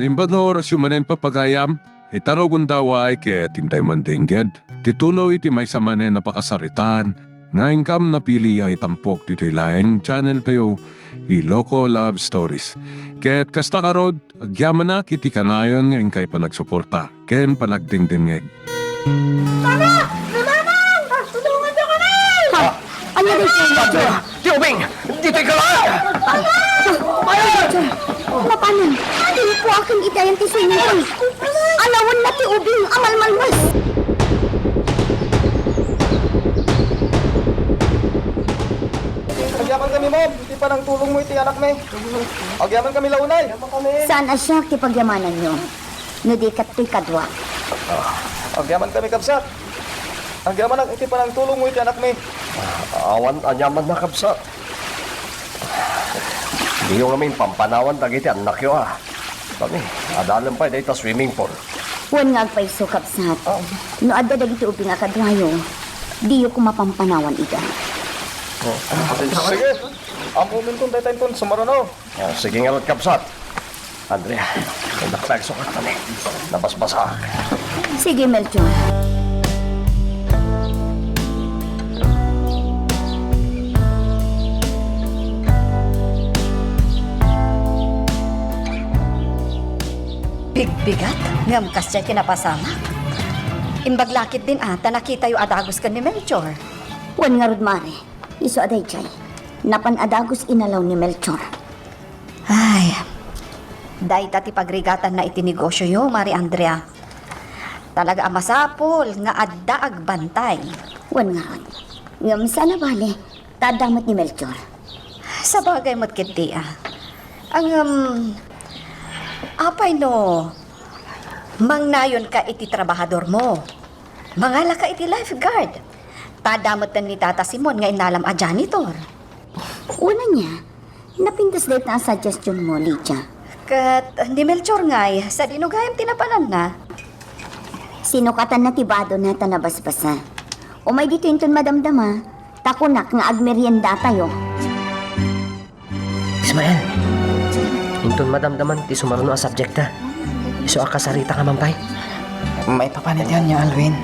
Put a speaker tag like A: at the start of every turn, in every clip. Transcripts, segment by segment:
A: Limbador syumanen papagayam, itaro gundaway kaya tintay mandingged. Titulo iti may samanen napakasaritan, nga ingkam na pili ay tampok dito laing channel kayo, Iloko Love Stories. Kaya't kasta karod, agyaman na kiti kanayon ngayon kay panagsuporta, ken panagdingdingeg.
B: Ano rin kayo?
C: Tiubing! Dito'y kalaan!
B: Mapanan, hindi po aking itayan ti swimming pool. Alawan na ti ubing amal-malmas.
D: Agyaman kami, ma'am. Hindi pa nang tulong mo iti anak may. Agyaman kami launay.
B: Saan asya ti pagyamanan nyo? Nudikat to'y kadwa.
D: Agyaman kami, kapsat. Agyaman ang iti pa nang tulong mo iti anak may.
C: Awan, anyaman na kapsa. Hindi yung namin pampanawan dagiti anak yo Kami, adalan pa dahil swimming pool.
B: Huwag nga agpay sukap sat. No adda dagiti ubing akadwayo, di ko mapampanawan ida.
D: Sige. Ang umin kong daytayin kong sumarano.
C: Sige nga rin kapsat. Andrea, nagpagsukat kami. Napasbasa.
B: Sige, Melchor.
E: Bigbigat? Ngam kasya kinapasama? Imbaglakit din ata nakita yung adagos ka ni Melchor.
B: Huwag nga rod, Mare. Iso aday chay. Napan-adagos inalaw ni Melchor.
E: Ay, dahi tati pagrigatan na itinegosyo yo, Mari Andrea. Talaga amasapol nga adda agbantay.
B: Huwag nga rod. Ngam sana bale, tadamat ni Melchor.
E: Sa bagay mo't kiti Ang, apay no, mangnayon ka iti trabahador mo. Mangala ka iti lifeguard. Tadamot na ni Tata Simon nga inalam a janitor.
B: Una niya, napintas dahil na suggestion mo, Lydia.
E: Kat ni Melchor ngay, sa dinugayam tinapanan na.
B: Sinukatan na tibado na tanabas-basa. O may dito yung madamdama, takunak nga agmerienda tayo.
F: Ismael, intun madamdaman ti sumaruno a subjekta. Iso akasarita ka mampay.
D: May papanit yan niya, Alwin.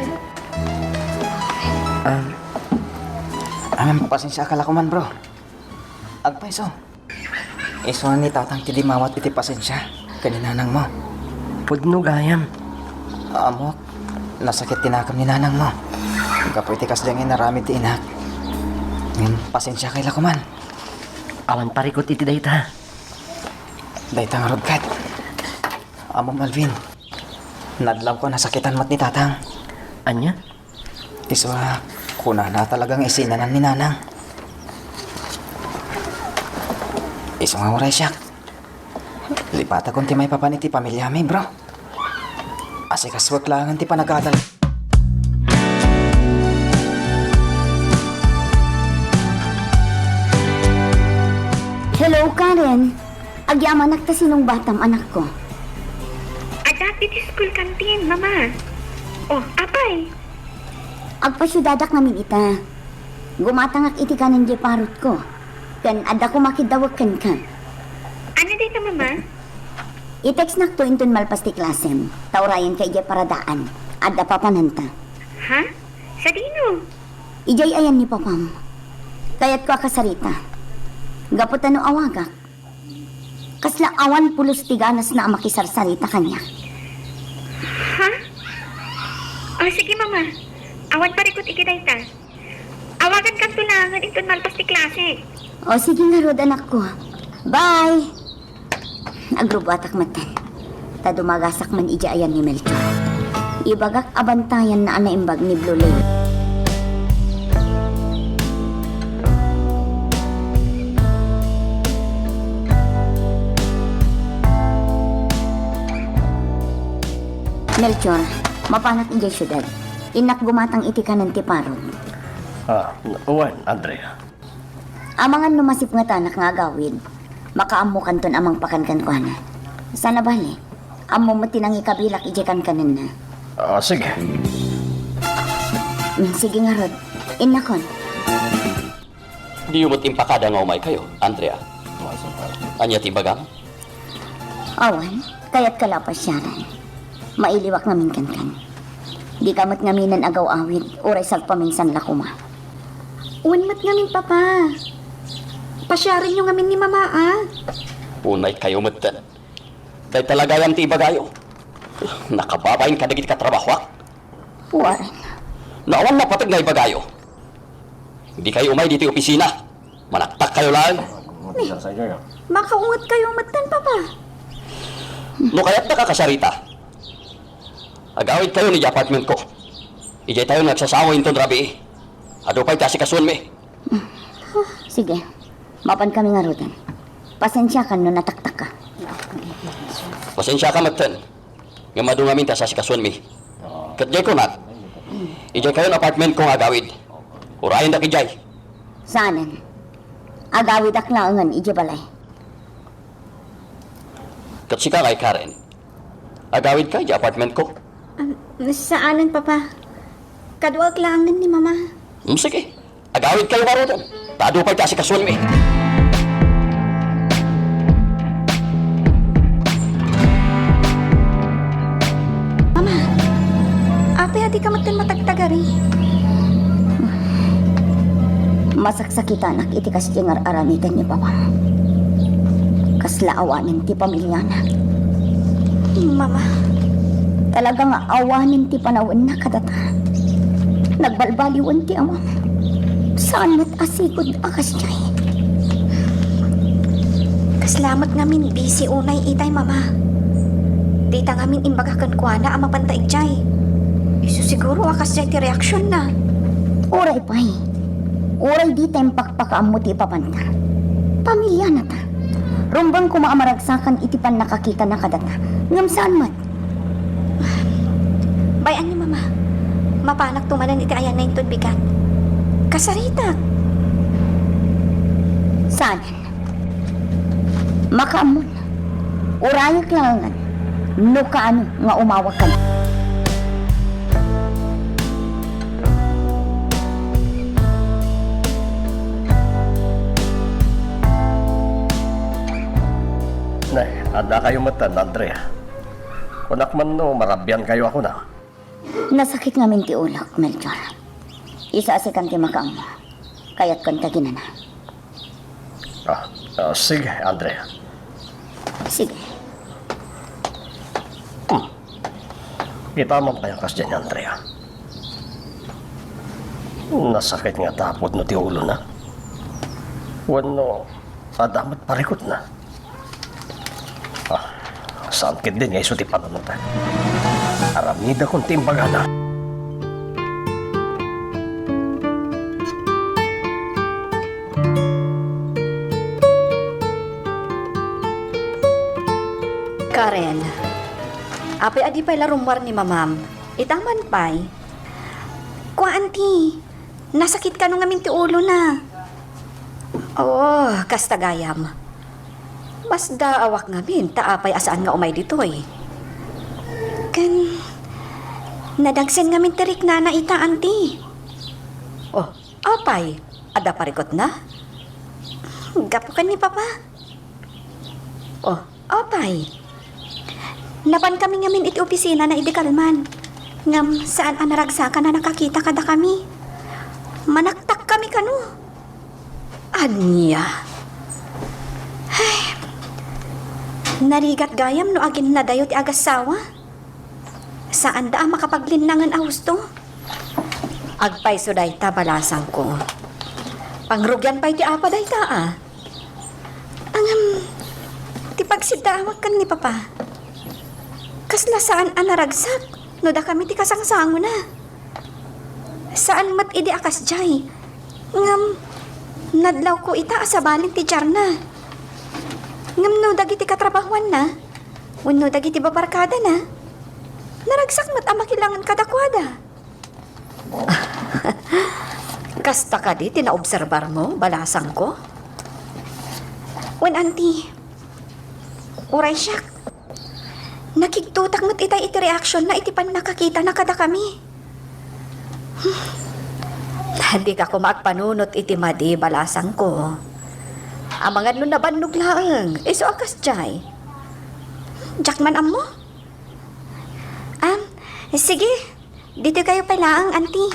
D: Pasensya ka man, bro. Agpay so. Iso ni tatang tidimawat iti pasensya. Kaninanang mo.
F: Pudno gayam.
D: Amok, nasakit tinakam ni nanang mo. Kapoy ti kasdangin narami ti inak. Pasensya kay lakuman.
F: Awan parikot iti dayta.
D: Daytang rodkat. Amo Malvin. Nadlaw ko nasakitan mat ni tatang.
F: Anya?
D: Iso kuna na talagang isinanan ni nanang. Iso nga oray siya. Lipata kung ti may papaniti pamilya mi, bro. Asikaswak lang ti panagadal.
B: Hello, Karen. Agyaman nakta sinong batam anak ko.
G: Adapit school canteen, mama. Oh, apay.
B: Agpasyudadak namin ita. Gumatangak iti kanan di parot ko. Kan adda ko makidawag kan ka.
G: Ano dito, mama?
B: I-text nak to intun malpasti klasem. Taurayan kay ijay paradaan. Adda papananta.
G: Ha? Sa dino?
B: Ijay ayan ni papam. Kayat ko akasarita. Gapot ano awagak. Kasla awan pulos tiganas na makisarsarita kanya.
G: Ha? Oh, sige, mama. Awan parikot ikidayta. Awagan kang tulangan itong malpas ti klase.
B: O sige nga rod anak ko. Bye! Agrubatak matan. Ta dumagasak man ija ayan ni Melchor. Ibagak abantayan na anaimbag ni Blue Lake. Melchor, mapanak ijay syudad. Inak gumatang iti kanan ti parod.
C: Uwan, Andrea.
B: Amangan numasip nga tanak nga agawid. Makaamukan ton amang pakankan ko na. Sana bali, amo mo tinang ikabilak ijekan kanan na.
C: Sige.
B: Sige nga rod, inakon.
H: Di umot impakada nga umay kayo, Andrea. Anya ti bagang?
B: Awan, Kaya't kalapas siyaran. Mailiwak ngamin kan. Di kamot ngaminan agaw awid, uray sagpaminsan lakuma.
E: Unmat ngamin, Papa. Pasyarin nyo ngamin ni Mama, ah.
H: Unay kayo matan. Dahil talaga yan ti ibagayo. Nakababayin ka dagit katrabaho, ha?
B: Puwaran.
H: Naawang napatag nga ibagayo. Hindi kayo umay dito opisina. Manaktak kayo lang.
C: Sa inyo yan.
E: Makaungat kayo matan, Papa.
H: No kaya't nakakasarita. Agawid kayo ni apartment ko. Ijay tayo nagsasawa inton rabi. Ado pa'y kasi kasun mi.
B: Sige, mapan kami nga rutan. Pasensya ka no nataktak ka.
H: Pasensya ka matan. Nga madungamin ta sa sikasuan mi. Katjay ko nat. Ijay kayo ng apartment ko nga agawid. Urayan na kijay.
B: Saanan? Agawid aklaangan, ije balay.
H: Katsika kay Karen. Agawid ka di apartment ko.
E: Saanan, Papa? Kaduag langan ni Mama.
H: Sige. Agawid kayo marutan. Tado pa'y kasi kasuan mi.
E: Mama, apay adi ka matagtagari.
B: Masaksakita anak iti kas jengar aramitan ni Papa. Kaslaawanin ti pamilyana.
E: Mama,
B: Talaga nga awanin ti panawin na kadata. Nagbalbaliwan ti amam. Saan mo't asikod akas jay?
E: kaslamat ngamin busy unay itay, Mama. Dita ngamin imbagakan ko na ang mapantaig jay. Isu siguro akas jay ti reaksyon na.
B: Uray pa'y. Uray di tayong pakpakaam mo ti ipapanta. Pamilya na ta. Rumbang kumaamaragsakan itipan nakakita na kadata. Ngam saan mat?
E: Bayan ni Mama. Mapanak tumanan iti ayan na yung tudbigan. Kasarita.
B: Saanan? Makaamon. Urayak langan. No kaano nga umawakan.
C: Nay, ada kayo matan, Andrea. Kunak man no, marabyan kayo ako na.
B: Nasakit nga min ti ulak, Melchor. Isa asikan ti makaamo. Kaya't kon kaginana.
C: Sige, Andrea.
B: Sige.
C: Kita man tayong kas dyan, Andrea. Nasakit nga tapod no ti ulo na. Wano, adamat parikot na. Sangkit din nga iso ti panunod. Aramida kong timbagana.
E: Karen, apay adi pa'y larumwar ni Mamam. Itaman pa'y. Kwa, auntie, nasakit ka nung ngamin ti ulo na. Oo, kastagayam. Mas daawak ngamin, taapay asaan nga umay ditoy. Kan, nadagsen ngamin tirik na na ita, auntie. Oh, apay, ada parikot na? Gapo ka ni Papa. Oh, apay. Napan kami ngamin iti opisina na idikalman. Ngam saan ang naragsakan na nakakita kada kami. Manaktak kami kanu. Anya. Ay. Narigat gayam no agin na dayo ti agasawa. Saan da makapaglinangan ahusto? Agpay so day tabalasang ko. Pangrugyan pa'y ti apa day ta Angam, ti pagsidawag kan ni Papa. Kasla saan ang naragsak? No da kami ti kasangsango na. Saan mat idi akas jay? Ngam, nadlaw ko ita asabalin ti Jarna. Ngam no dagiti katrabahuan na. Wano dagiti babarkada na. Naragsak mat ang makilangan kadakwada. Kasta ka di, tinaobserbar mo, balasang ko? Wen, auntie, uray siyak. Nakiktutak mo't itay iti reaksyon na iti pan nakakita na kada kami. Hindi ka kumagpanunot iti madi, balasang ko. Ang mga nabannog laang, iso akas jay. Jackman amo? Sige. Dito kayo pala ang auntie.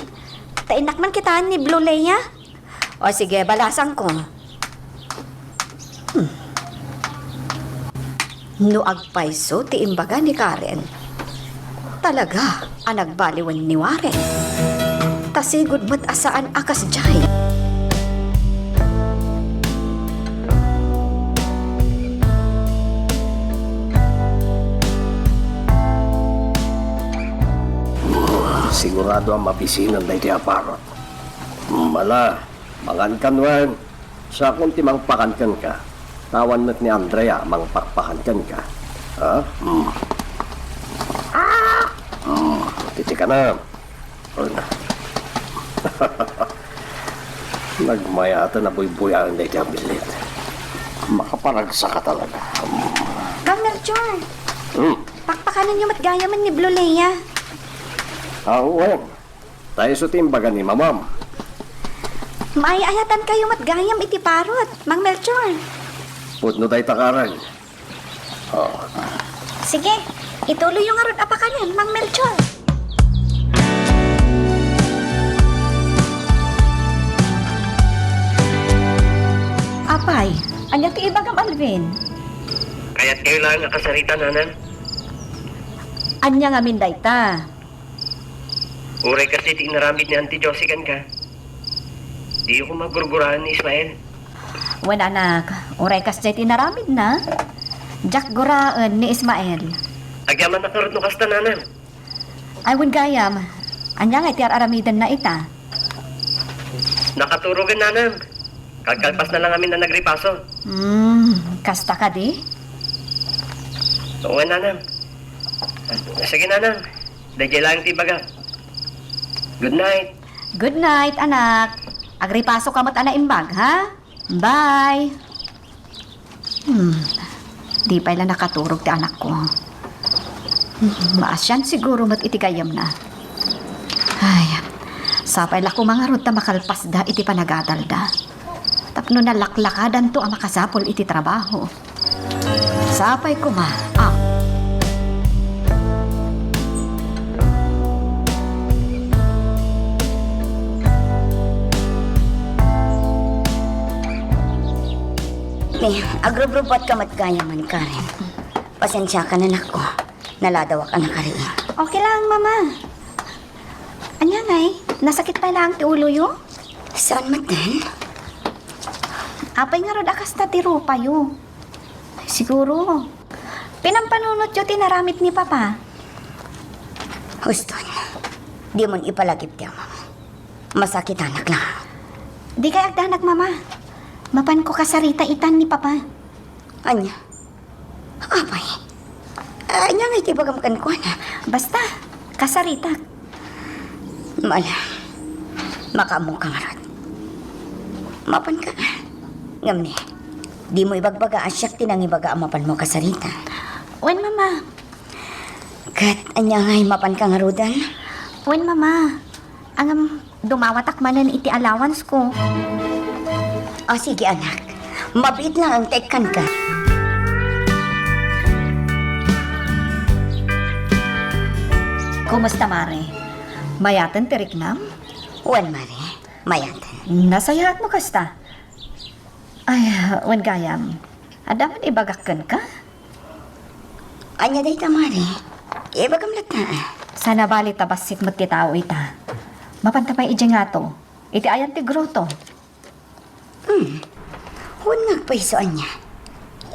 E: Tainak man kita ni Blue Leia. O sige, balasan ko. Nuag paiso ti imbaga ni Karen. Talaga, ang nagbaliwan ni Warren. Tasigod mo't asaan akas jay.
C: Sigurado ang mapisinan na iti aparot. Mala, mangankanwan. Sa akong timang pakankan ka. Tawan met ni Andrea, mangpakpakankan ka. Ha? Titi ka na. Nagmayata na buy-buyan na iti abilit. Makaparagsa ka talaga.
E: Kang Melchor, pakpakanan niyo matgayaman ni Blue Leia.
C: Awan. Tayo sa timbaga ni Mamam.
E: Maayayatan kayo matgayam iti parot, Mang Melchor.
C: Putno tayo takaran.
E: Sige, ituloy yung arod apakanan, Mang Melchor. Apay, anya ti ibagam Alvin?
F: Kaya't kayo lang nakasarita, nanan.
E: Anya nga minday ta.
F: Uray kasi ti inaramid ni Auntie Josie kan ka. Di ko magurgurahan ni Ismael.
E: Wen anak, uray kas jay tinaramid na. Jak guraan ni Ismael.
F: Agyaman na karot no kasta, nanan.
E: Ay wen gayam, anya nga iti aramidan na ita.
F: Nakaturogan, nanan. Kagkalpas na lang amin na nagripaso.
E: Kasta ka di?
F: Oo nga, nanan. Sige, nanan. Dahil lang tibaga. Good night.
E: Good night, anak. Agripaso ka mo't ana imbag, ha? Bye. Di pa ila nakaturog ti anak ko. Maasyan siguro mo't itigayam na. Ay, sapay la ko mga ruta makalpas da iti panagadal da. Tapno na laklakadan to ang makasapol iti trabaho. Sapay ko ma.
B: Agrubrubat ka matgayaman, Karen. Pasensya ka na nako. Naladawa ka na kari.
E: Okay lang, mama. Anya ngay, nasakit pa lang ti ulo yo?
B: Saan matan?
E: Apay nga rod akas na tiro pa yo. Siguro. Pinampanunot yo tinaramit ni Papa.
B: Huston, di mo ipalagip ti ama. Masakit anak lang.
E: Di kay agdanak, mama. Mapan ko kasarita itan ni Papa.
B: Anya? Apay? Anya nga itibagam kan ko na.
E: Basta, kasarita.
B: Mala, makamong ka marot. Mapan ka. Ngamni, di mo ibagbaga asyak tinang ibaga ang mapan mo kasarita.
E: Wen, mama.
B: Kat, anya nga'y mapan ka nga rudan?
E: Wen, mama. Ang dumawatak manan iti allowance ko.
B: O sige anak, mabit lang ang tekan ka.
E: Kumusta, Mare? Mayatan tirik nam?
B: Wan mare, mayatan.
E: Nasayahat mo kasta? Ay, wen gayam. Adaman ibagakan ka?
B: Anya day ta mare, ibagam lata.
E: Sana bali tabasit mo't ti tao ita. Mapantapay ije nga to. Iti ayan ti groto.
B: Huwag nagpaisoan niya.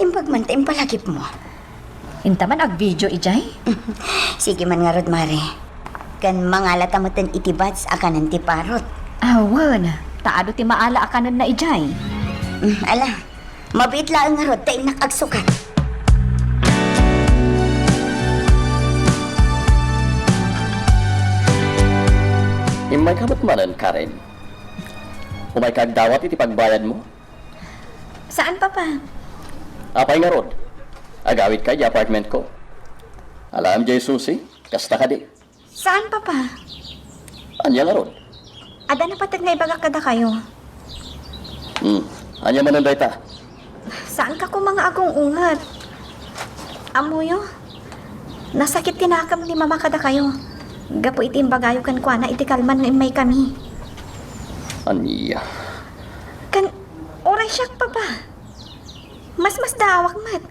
B: Imbag man tayong palagip mo.
E: Intaman ag video ijay?
B: Sige man nga rod, mare. Kan mangalata mo tan itibats akanan ti parot.
E: Awan, taado ti maala akanan na ijay.
B: Ala, mabit lang nga rod tayong nakagsukat.
H: Imay ka ba't manan, Karen? Umay kagdawat iti pagbayad mo?
E: Saan, Papa?
H: Apay nga rod. Agawit ka di apartment ko. Alam, Jay Susi, kasta ka di.
E: Saan, Papa?
H: Anya nga rod.
E: Ada na patag nga ibagak kada kayo.
H: Anya mananday ta.
E: Saan ka ko mga agong ungat? Amuyo? Nasakit tinakam ni mama kada kayo. Gapo iti imbagayo kan kwa na iti kalman na may kami.
H: Aniya.
E: Kan, oray siyak papa. Mas dawak mat.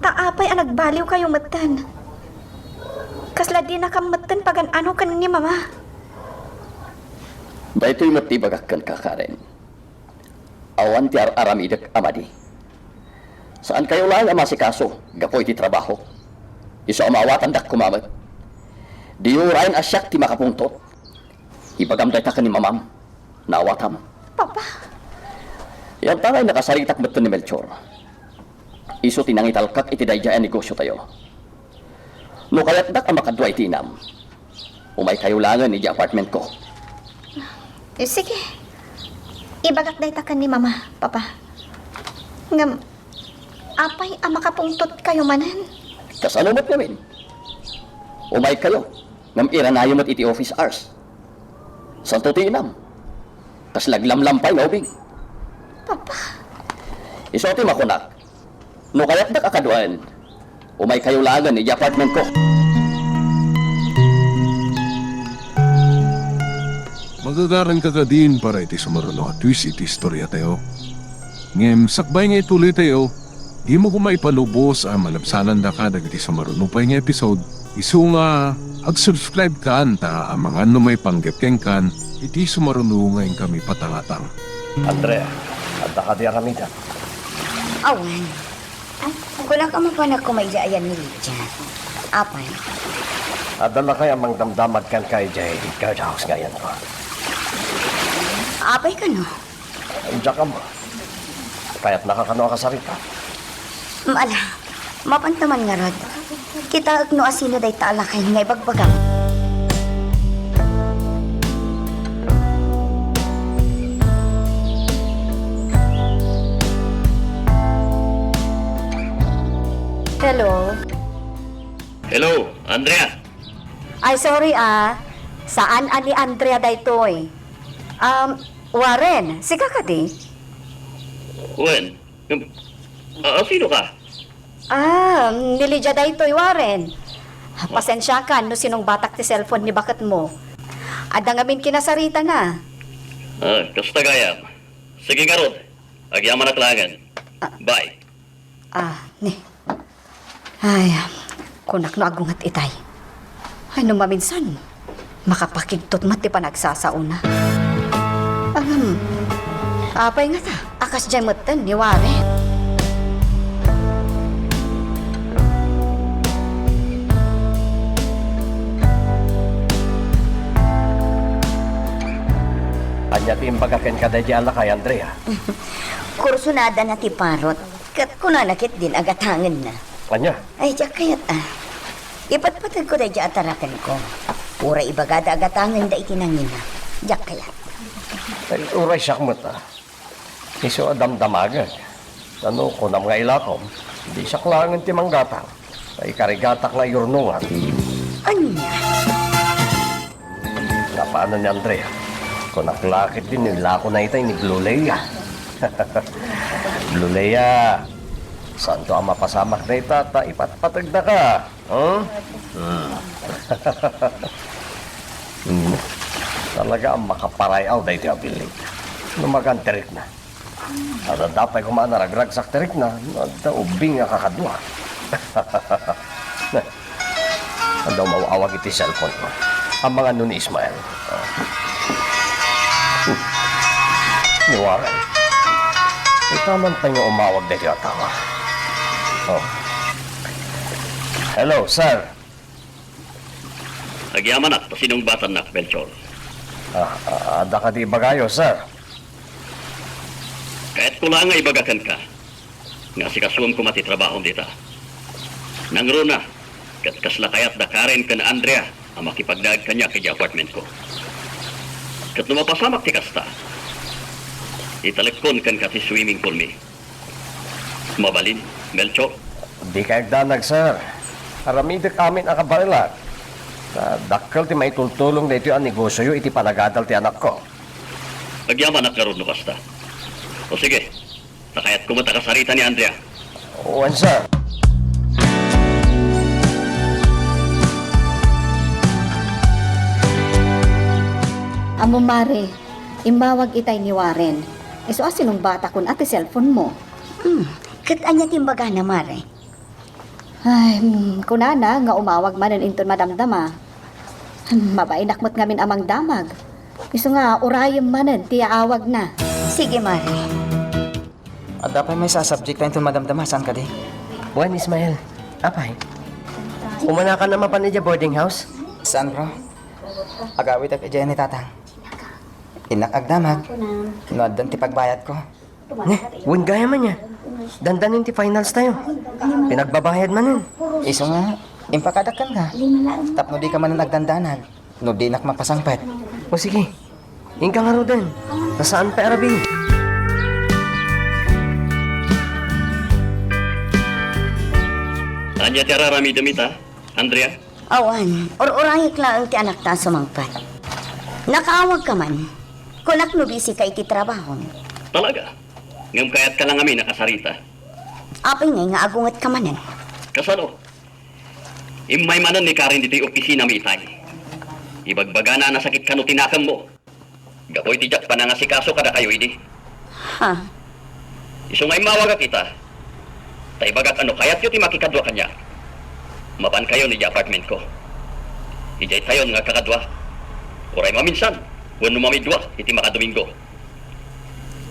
E: Taapay ang nagbaliw kayo matan. Kasla di na kamatan pagan ano kan ni mama.
H: Dahito'y matibagakkan ka, Karen. Awan ti aramidak amadi. Saan kayo lang ang masikaso? Gapoy ti trabaho. Iso amawatan dak kumamat. Di urayan asyak ti makapungtot. Ibagam day ka ni mamam. Nawatam.
E: Papa,
H: Yan tangay nakasaritak beto ni Melchor. Iso tinangitalkak iti daydaan negosyo tayo. No kaya't dak ang makadwa iti inam. Umay kayo langan iti apartment ko.
E: sige. Ibagak day takan ni mama, papa. Ngam, apay ang makapungtot kayo manan.
H: Kasanumat namin. Umay kayo. Ngam iranayo mat iti office hours. Santo ti inam. Tas laglamlampay na ubing.
E: Papa,
H: Iso ti makunak. No kaya't dak akaduan. Umay kayo langan iti apartment ko.
A: Magagaran ka ka din para iti sumaruno at twist iti istorya tayo. Ngem, sakbay nga ituloy tayo, di mo kumaipalubos ang malabsanan da ka dagiti sumaruno pa nga episode. Isu nga, ag-subscribe ka ta ang mga may panggapkeng kan, iti sumaruno ngayon kami patangatang.
C: Andrea, adda ka di aramidan.
B: Awan. Ay, kulang ka mapanak ko may ayan ni Lydia. Apay.
C: Adala kaya mang damdamag kan kay Jay guardhouse ngayon ko.
B: Apay ka no?
C: Diyan ka mo. Kaya't nakakano ka sa rita.
B: Maala, mapantaman nga rod. Kita agno asino day taalakay nga ibagbagang.
E: hello.
H: Hello, Andrea.
E: Ay, sorry Saan ani Andrea daytoy? Warren, siga ka di?
H: Wen, sino ka?
E: Ni Lydia daytoy, Warren. Pasensya ka, no sinong batak ti cellphone ni bakat mo. Ada ngamin kinasarita na.
H: Kasta gayam. Sige karot. Agyaman at langan. Bye.
E: Ni. Ay, kunak no agungat itay. Ay, no maminsan, makapakigtot mati pa nagsasauna. Apay nga ta, akas dyan matan ni Warren.
C: Anya ti imbagaken ka di ala kay Andrea.
B: Kursunada na ti parot. Kat kunanakit din agatangan na.
C: Anya?
B: Ay, diyak kayat Ipatpatag ko da diya atarakan ko. Pura ibagada agatangan da itinangin na. Diyak kayat.
C: Ay, uray siyak mo ta. Iso adamdamagan. Ano ko na mga ilakom, di siya klangan ti manggatang. Ay karigatak na yurnungan.
B: Anya?
C: Paano ni Andrea? Kung naklakit din nila ako na itay ni Gluleya. Gluleya, saan to ang mapasamak na itata? Ipatpatag na ka. Talaga ang makaparayaw na ito ang bilig. Lumagan terik na. Ada dapat kumaan na ragragsak terik na. Ada ubing nga kakadwa. Ada mawawag iti cellphone ko. Ang mga nun ni Ismael. Ni Warren. Itaman pa yung umawag dito at tawa. Hello, sir.
H: Agyaman at sinong batan na, Melchor.
C: Ada ka di bagayo, sir.
H: Kahit ko lang ay bagakan ka. Nga si kasuwam ko matitrabaho dita. Nangro na, kat kaslakayat da Karen kan Andrea ang makipagdaag kanya kay apartment ko. Kat lumapasamak ti kasta. Italagkon kan kati swimming pool mi. Mabalin, Melchor.
C: Di kayo danag, sir. Aramidik amin ang kabarilat. Dakkel ti may tultulong dito ang negosyo iti panagadal ti anak ko.
H: Agyaman at karoon no kasta. O sige, nakayat kumatakasarita ni Andrea.
C: Owen, sir.
E: Amo mare, imbawag itay ni Warren. Iso asinong bata kun ati cellphone mo.
B: Kat anya timbaga na, Mare.
E: Ay, kunana nga umawag manen inton madamdama. Mabainak mo't ngamin amang damag. Iso nga urayem manen tiya awag na.
B: Sige, Mare.
D: At dapat may sasubject tayo itong madamdama. Saan ka di?
F: Buwan, Ismael. Apay. Umana ka naman pa niya boarding house?
D: Saan, bro? Agawit ak ni tatang. Inak agdamag. Noaddan ti pagbayad ko.
F: Wun gaya man niya. Dandanin ti finals tayo. Pinagbabayad manin.
D: Iso nga, impakadakan ka. Tapno di ka man nagdandanan. No di nak mapasangpet.
F: O sige. Ingka nga ro din. Nasaan pa Arabi?
H: Anya ti ararami damit, Andrea?
B: Awan, or-orayik lang ti anak ta sumangpat. Nakaawag ka man. Kunak no busy ka iti trabaho.
H: Talaga? Ngam kayat ka lang kami nakasarita.
B: Apay ngay nga agungat ka manan.
H: Kasano? Imay manan ni Karin dito yung opisina mi itay. Ibagbaga na nasakit ka no tinakam mo. Gapoy ti Jack pa na nga si kaso kada kayo idi.
B: Ha?
H: Iso ngay mawaga kita. Tay bagat ano kayat yun ti makikadwa kanya. Mapan kayo ni di apartment ko. Ijay tayo nga kakadwa. Oray maminsan. Wano mamidwa iti makadomingo.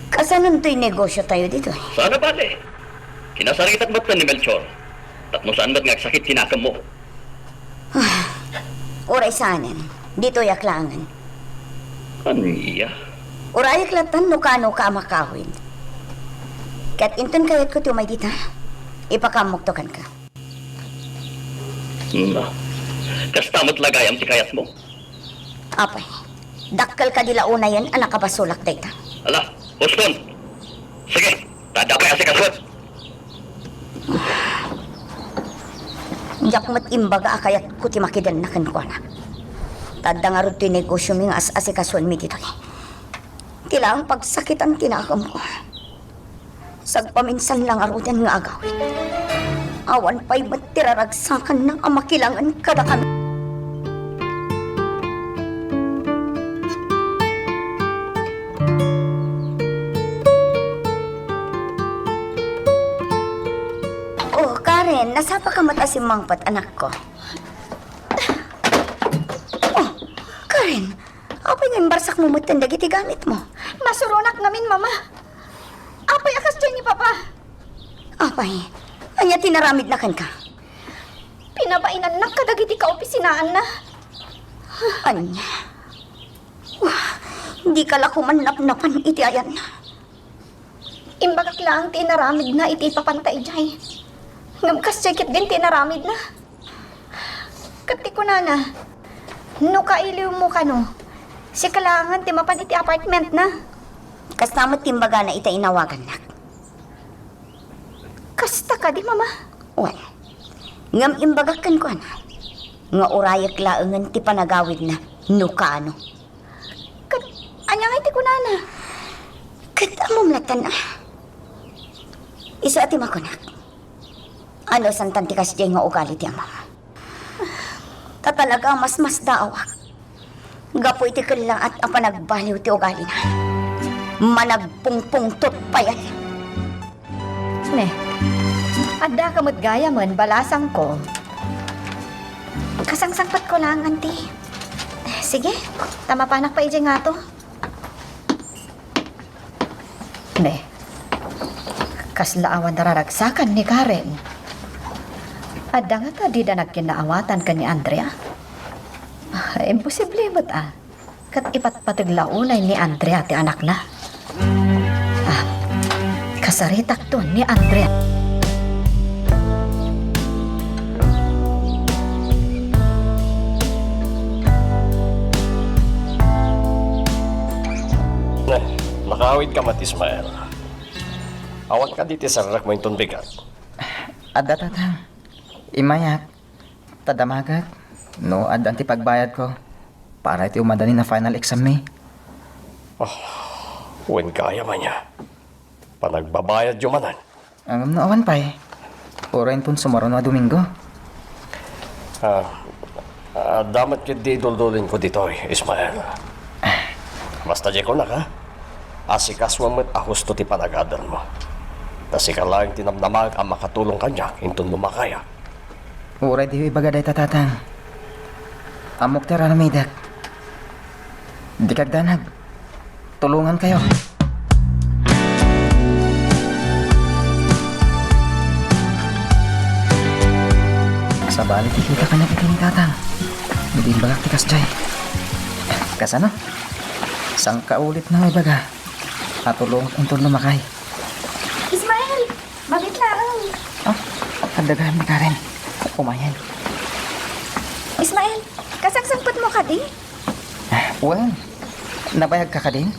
B: Kasanon to'y negosyo tayo dito.
H: Sana pare? Kinasaritat ba't ni Melchor? Tatno saan ba't ngagsakit tinakam mo?
B: Oray sanin. Dito yaklangan.
H: Aniya?
B: Oray yaklatan no kano ka makawin. Kat inton kayat ko tumay dita. Ipakamuktokan ka.
H: Na. Kastamot lagayam ti kayat mo.
B: Apay. Dakkal ka dila una yan anak ka basulak dayta.
H: Ala, Boston! Sige, tadapay asi kaswat.
B: Yak mat imbaga akayat ko ti makidan na kankwana. Tadda nga rin negosyo mi nga as-asikason mi dito. Tila ang pagsakitan tinakam ko. Sagpaminsan lang arudan nga agawin. Awan pa'y ba't tiraragsakan ng amakilangan kada kami. Oh, Karen, nasapa ka matasim mangpat, anak ko. Oh, Karen, apay nga yung barsak mo matanda iti gamit mo.
E: Masurunak ngamin, mama. Apay akas dyan ni papa.
B: Apay, anya tinaramid na kan ka.
E: Pinabainan na kadagiti ka opisinaan na.
B: Anya. Wah, hindi ka lakuman napnapan iti ayan.
E: Imbagak lang tinaramid na iti papantay jay. Ngamkas jacket din tinaramid na. Kati ko na. No kailiw mo ka no. Si kalangan timapan iti apartment na.
B: Kastamot timbaga na ita inawagan na.
E: Kasta ka di mama.
B: Well, ngam imbagakan ko na. Nga urayak laangan ti panagawid na nukano.
E: Kat anya nga iti ko na.
B: Kat amumlatan na. Isa ati makunak. Ano santan ti kasjay nga ugali ti amam. Tatalaga mas daawak. Gapo iti kalang at ang panagbaliw ti ugali na. Managpungpungtot pa yan.
E: Ne, adda ka mo't gaya man, balasang ko. Kasangsangpat ko lang, auntie. Sige, tama panak pa ije nga to. Ne, kaslaawan nararagsakan ni Karen. Adda nga ta di da nagkinaawatan ka ni Andrea. Imposible ba't kat ipatpataglaunay ni Andrea ti anak na. Kasaritak to ni Andrea.
C: Makawit ka mat, Ismael. Awan ka dito sa rarak mo yung tunbigat.
D: Adda tatang. Imayak. Tadamagat. No, adda ti pagbayad ko. Para iti umadani na final exam mi.
C: Wen kaya man niya. Panagbabayad yung manan.
D: Ang naawan pa eh. Urain pun sumaro na Domingo.
C: Damat kit di duldulin ko dito, Ismael. Basta di ko na ka. Asikas mo mo't ahus to ti panagadan mo. Tas ika lang tinamnamag ang makatulong kanya intun mo makaya.
D: Uray di ibagaday tatang. Amok tira na midak. Di kagdanag. Tulungan kayo. Sa balik ikita ka na kita ni tatang. Hindi bagak tikas jay. Kasano? Sang kaulit na may baga. Atulong intun lumakay.
G: Ismael! Bakit lang?
D: Oh, kadagahan ni Karen. Kumayan.
E: Ismael, kasangsangpot mo ka di?
D: Well, nabayag ka din?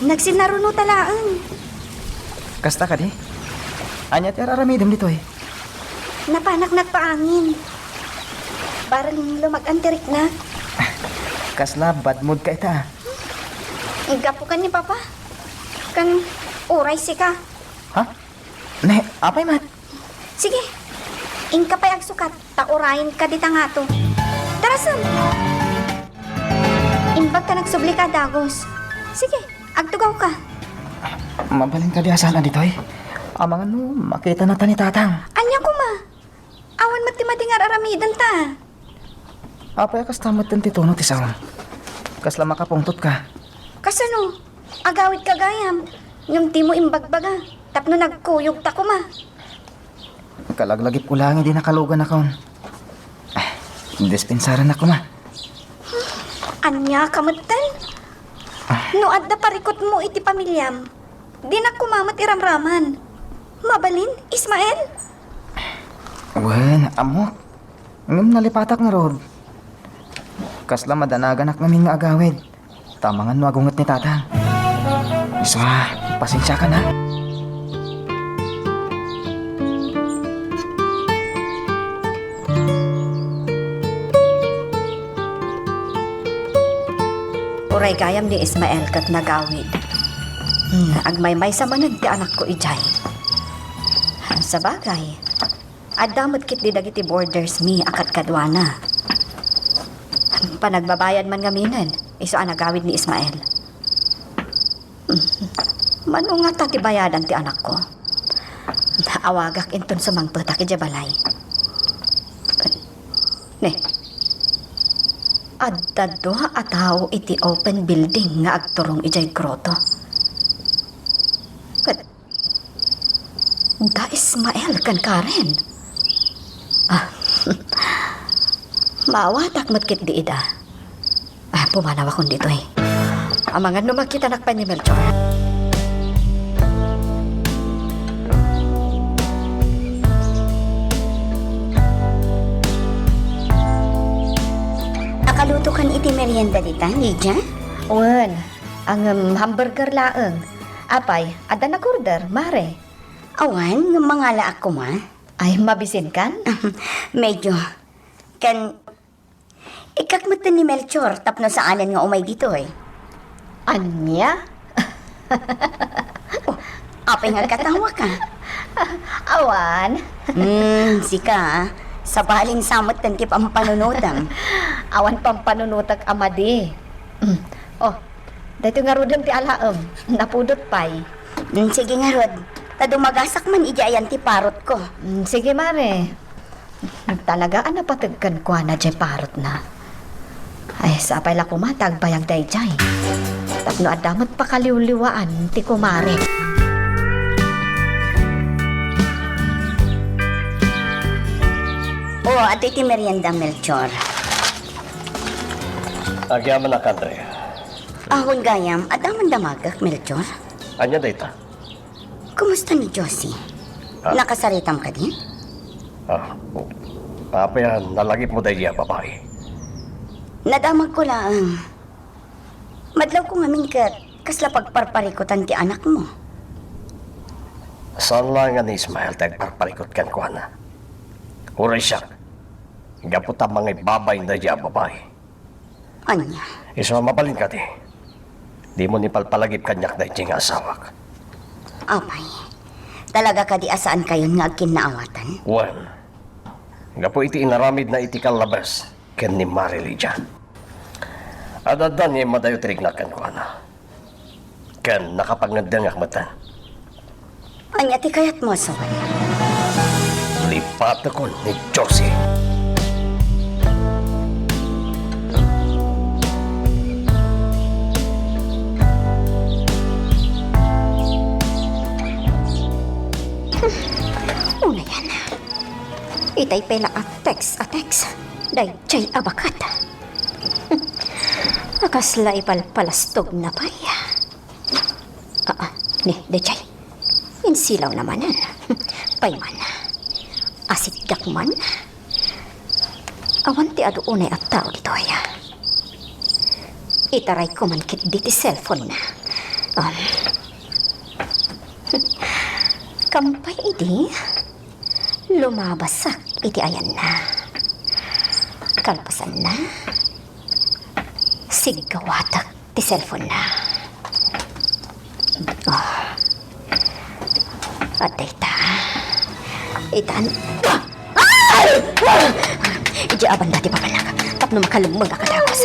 E: Nagsinaruno talaan.
D: Kasta ka di? Anya ti araramidem dito eh.
E: Napanak nagpaangin. Parang lumag-antirik na.
D: Kasla bad mood ka ita.
E: Gapo ka ni Papa. Kan uray si ka.
D: Ha? Ne, apay mat?
E: Sige, ingka pa'y agsukat. Taurayin ka dita nga to. Tarasam! Imbag ka nagsubli ka, Dagos. Sige, agtugaw ka.
D: Mabalin ka di asana dito eh. Amang ano, makita na ta ni tatang.
E: Anya ko ma. Awan matimadingar aramidan ta.
D: Apay kas tamat ng tituno ti sawang. Kasla makapungtot ka.
E: Kasano? Agawid ka gayam. Yung timo imbagbaga. Tapno nagkuyog ta ko ma.
D: Kalaglagip ko lang hindi nakalugan ako. Dispensaran ako ma.
E: Anya kamutan? No adda parikot mo iti pamilyam. Di na kumamat iramraman. Mabalin, Ismael?
D: Wen, amok. Ngam nalipatak nga rod. Kasla madanagan ak namin nga agawid. Tamangan no agungat ni tatang. Iswa, pasensya ka na.
E: Uray gayam ni Ismael kat nagawid. Agmaymay sa manad ti anak ko ijay. Sa bagay, adamot kit di dagiti borders mi akat kadwana. Panagbabayad man ngaminan, iso ang nagawid ni Ismael. Mano nga ta ti bayadan ti anak ko? Awagak inton sumangpeta ki balay. Ne, adda doha a tao iti open building nga agturong ijay groto. Kat da Ismael kan Karen. Maawatak matkit di ida. Pumanaw akong dito eh. Amangan no makita nakpan ni Melchor.
B: Nakaluto kan iti merienda dita, Lydia?
E: Wen, ang hamburger laeng. Apay, ada nag-order, mare.
B: Awan, ng mga laak ko ma.
E: Ay, mabisin kan?
B: Medyo. Kan, ikakmutan ni Melchor, tapno sa anan nga umay dito eh.
E: Anya?
B: Apay nga katawa ka.
E: Awan.
B: Sika ah. Sa baling samot tan ti pampanunutam.
E: Awan pampanunutag amadi. Oh, dito nga rudem ti alaem. Napudot pay.
B: Sige nga Rod, tadumagasak man ijayan ti parot ko.
E: Sige mare. Talagaan na patagkan ko na jay parot na. Ay, sapay la kumatag bayag day jay. Tapno adamot pa kaliwliwaan ti kumare.
B: Ato iti merienda, Melchor.
C: Agyaman na ka, Andrea.
B: Ahon gayam, at amang damagak, Melchor.
C: Anya data?
B: Kumusta ni Josie? Nakasaritam ka din?
C: Apa yan, nalagip mo dahil niya, babae.
B: Nadamag ko lang. Madlaw ko ngamin kat, kasla pagparparikutan ti anak mo.
C: Saan lang nga ni Ismael tayo parparikot kan ko na? Uray siya. Gapot ang mga babay na diya babae.
B: Anya?
C: Iso mapalin ka di. Di mo nipalpalagip kanyak na iti nga asawak.
B: Apay, talaga ka di asaan kayon nga agkin naawatan?
C: Well, gapo iti inaramid na iti kalabas ken ni Marily dyan. Adadan niya madayo trignakan ko na. Kan nakapagndangak matan.
B: Anya ti kayat mo asawan.
C: Lipat ako ni Josie.
E: Una yan. Itay pela atex. Day chay abakat. Akasla ipalpalastog na pa ya. Ni, de chay. Insilaw naman yan. Payman. Asit gakman. Awan ti ado unay at tao dito ya. Itaray ko man kit di ti cellphone na. Kampay idi. Lumabasak iti ayan na. Kalpasan na. Sigawatak ti cellphone na. At ita. Itan. Iji aban dati papalag. Tapno makalumag akatapos.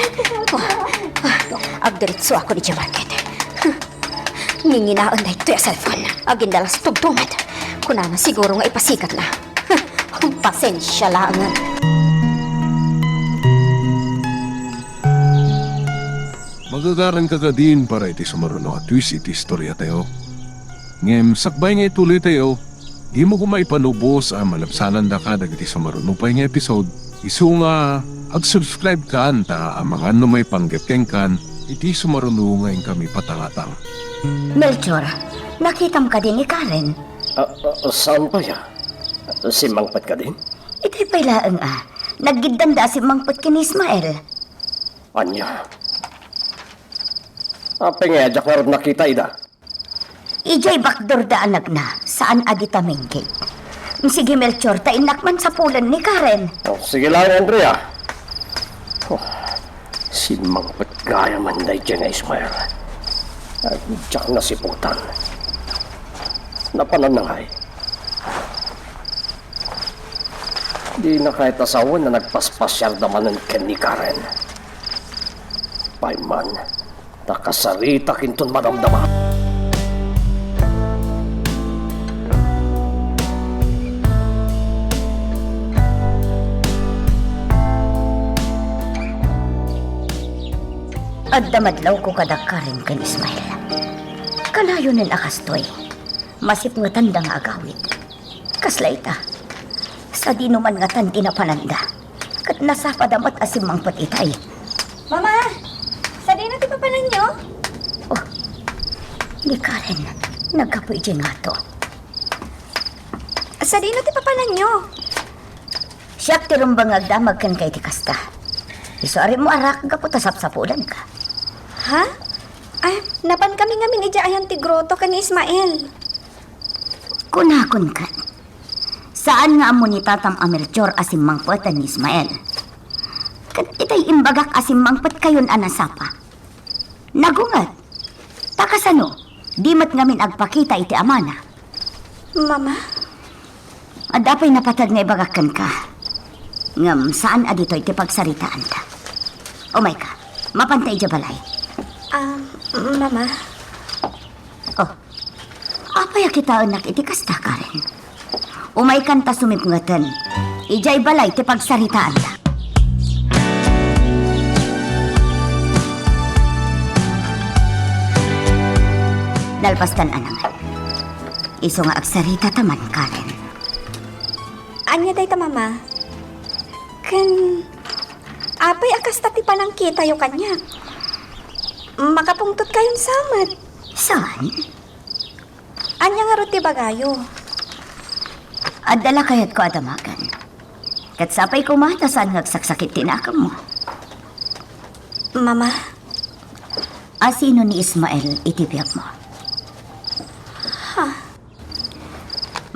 E: Agdiritso ako ni Market. Nginginaan na ito yung cellphone. Agin dalas tugtungan. Kunana siguro nga ipasikat na. Pasensya lang.
A: Magagaran ka din para iti sumaruno at twist iti istorya tayo. Ngem, sakbay nga ituloy tayo, di mo kumay panubos ang malapsanan da ka dagiti sumaruno pa nga episode. Isu nga, ag-subscribe ka ta ang mga may panggapkeng kan, iti sumaruno ngayon kami patangatang.
B: Melchor, nakita mo ka din ni Karen.
C: Saan pa ya? Si Mangpat ka din?
B: Itay pailaang naggidanda si Mangpot kini Ismael.
C: Anya? Apa nga, jak nga rin nakita ida?
B: Ijay bakdor da anak na, saan agita mingkit. Sige Melchor, tainak man sa pulan ni Karen.
C: Sige lang, Andrea. Si Mangpat gaya man na dyan nga Ismael. At jak na siputan. Napananangay. Di na kahit asawa na nagpaspasyal naman ng Ken ni Karen. Payman, nakasarita kinton madamdama.
B: At damadlaw ko kada Karen kan Ismael. Kalayo nin akastoy. Masip nga tanda nga agawid. Kaslayta. Sa di naman nga tanti na pananda. Kat nasa padamat asim Mangpot itay.
E: Mama! Sa di na ti papanan nyo?
B: Oh, ni Karen, nagkapoy dyan nga to.
E: Sa di na ti papanan nyo?
B: Siyak tirumbang agdamag kan kay tikasta. Isari mo arak gaputa sapsapulan ka.
E: Ha? Ay, napan kami ngamin ija ayan ti groto ka ni Ismael.
B: Kunakon kan. Saan nga amo ni Tatam Amelchor asim Mangpot ni Ismael? Kat itay imbagak asim Mangpot kayon anasapa. Nagungat. Takasano, di mat ngamin agpakita iti amana.
E: Mama?
B: Adapay napatag nga ibagakan ka. Ngam, saan adito iti pagsaritaan ta? Umay ka, mapantay dya balay.
E: Mama?
B: Oh, apaya kita anak iti kasta ka rin. Umay kanta sumipngatan. Ijay balay ti pagsaritaan ta. Nalpastan anangan. Iso nga agsarita taman, Karen.
E: Anya day ta, Mama? Kan... Apay akas tati palang kita yung kanya. Makapungtot kayong samad.
B: Saan?
E: Anya nga ruti bagayo.
B: Adala kayat ko adamagan. Kat sapay kumata saan ngagsaksakit tinakam mo.
E: Mama?
B: Asino ni Ismael itibiyag mo?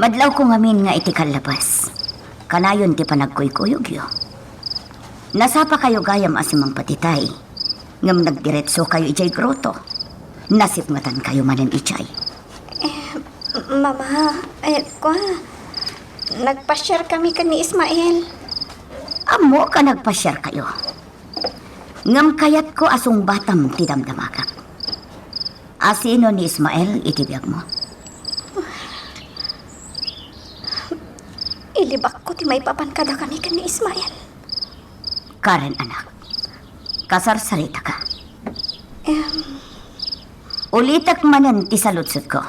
B: Madlaw ko ngamin nga iti kalabas. Kanayon ti panagkuykuyog yo. Nasapa kayo gayam asimang patitay. Ngam nagdiretso kayo ijay groto. Nasip ngatan kayo manen ijay.
E: Mama, nagpa-share kami kan ni Ismael.
B: Amo ka nagpa-share kayo. Ngam kayat ko asong batam ti damdamakak. Asino ni Ismael itibiyag mo?
E: Ilibak ko ti may papankada kami kan ni Ismael.
B: Karen anak, kasarsarita ka. Ulitak manan ti saludsod ko.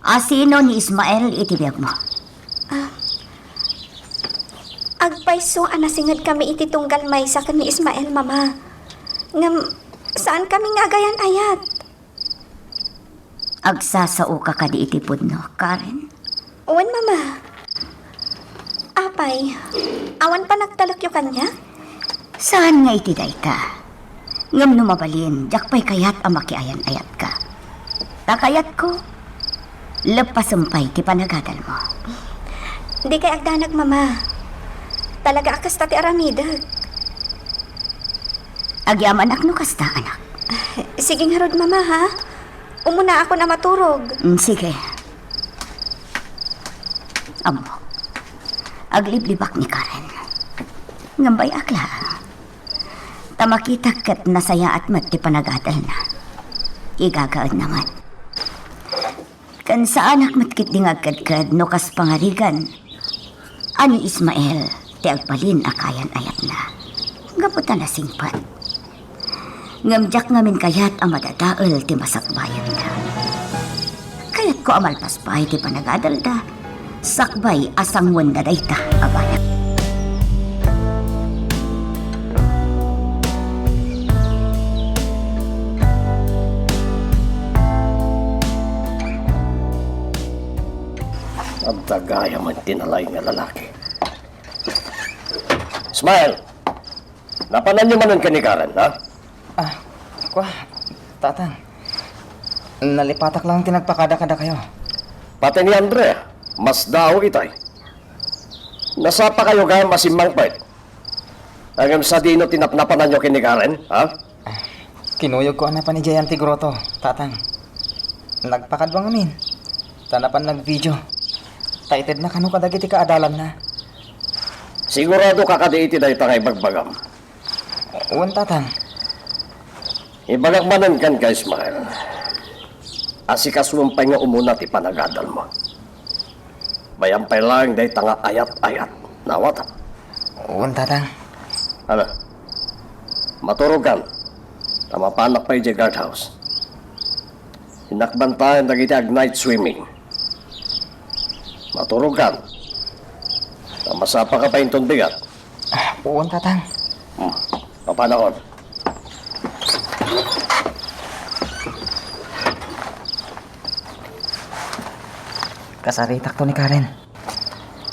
B: Asino ni Ismael itibiyag mo?
E: Agpayso anasingad kami iti tunggal may sa kan ni Ismael, mama. Ngam, saan kami nga gayan ayat?
B: Agsasao ka ka di itipod no, Karen?
E: Uwan, mama. Apay, awan pa nagtalok yung kanya?
B: Saan nga iti dayta? Ngam numabalin, jakpay kayat ang makiayan-ayat ka. Takayat ko, lepasampay ti panagadal mo.
E: Di kay agdanag, mama. Talaga akas tati aramidag.
B: Agyaman akno kasta, anak.
E: Sige nga rod, mama, ha? Umuna ako na maturog.
B: Sige. Amo, agliblibak ni Karen. Ngambay akla. Tamakita kat nasaya at mati panagadal na. Igagaad naman. Kan sa anak matkit ding agkad-kad no kas pangarigan. Ani Ismael, ti agbalin akayan ayat na. Gaputan na singpat. Ngamjak ngamin kayat ang madadaol ti masakbayan na. Kayat ko amal paspay ti panagadal da. Sakbay asang wanda dayta abaya.
C: Ang dagaya man tinalay nga lalaki. Ismael! Napanan niyo manan ka ni Karen, ha?
D: Tatang. Nalipatak lang tinagpakada-kada kayo.
C: Pati ni Andrea, mas daw itay. Nasapa kayo gaya masimang pwede. Hanggang sa dino tinapnapanan niyo kini Karen, ha?
D: Kinuyog ko na pa ni Jayanti Grotto, tatang. Nagpakadwang amin. Tanapan nag-video. Taited na kanu kadagiti kaadalan na.
C: Sigurado kakadiiti dahi kay bagbagam.
D: Uwan, tatang.
C: Ibagakmanan kan ka, Ismael. Asikasumpay nga umuna ti panagadal mo. Bayampay lang dahi tanga ayat-ayat. Nawata.
D: Uwan, tatang.
C: Ano? Maturugan. Tamapanak pa yung guardhouse. Hinakbantayan dagiti ag night swimming. Maturugan. Tamasapa ka pa yung bigat.
D: Uwan, tatang.
C: Papanahon.
D: Kasaritak to ni Karen.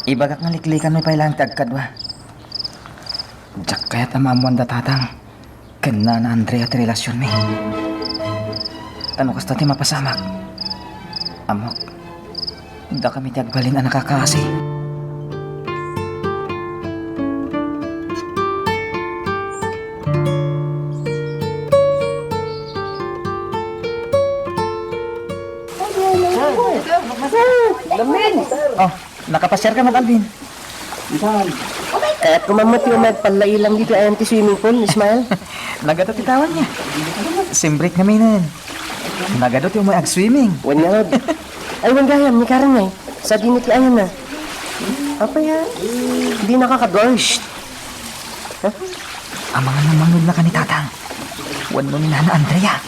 D: Ibagak nga liklikan may pailang tagkadwa. Diyak kaya't amamuan da tatang. Kena na Andrea ti relasyon mi. Ano kasta ti mapasamak? Amok. Da kami ti agbalin ang nakakaasi. Oh, nakapasyar ka mag-Alvin.
I: At kumamati yung magpalailang dito ay anti-swimming pool, Ismael.
D: Nagadot itawan niya. Simbrik na may nan. Nagadot yung may ag-swimming.
I: Wanyag. Ay, wanggayam, ni Karen ngay. Sa dinit ki ayan na. Apa ya? Di nakakadwarsh.
D: Ang mga namangod na kanitatang. Wano ni Nana Andrea.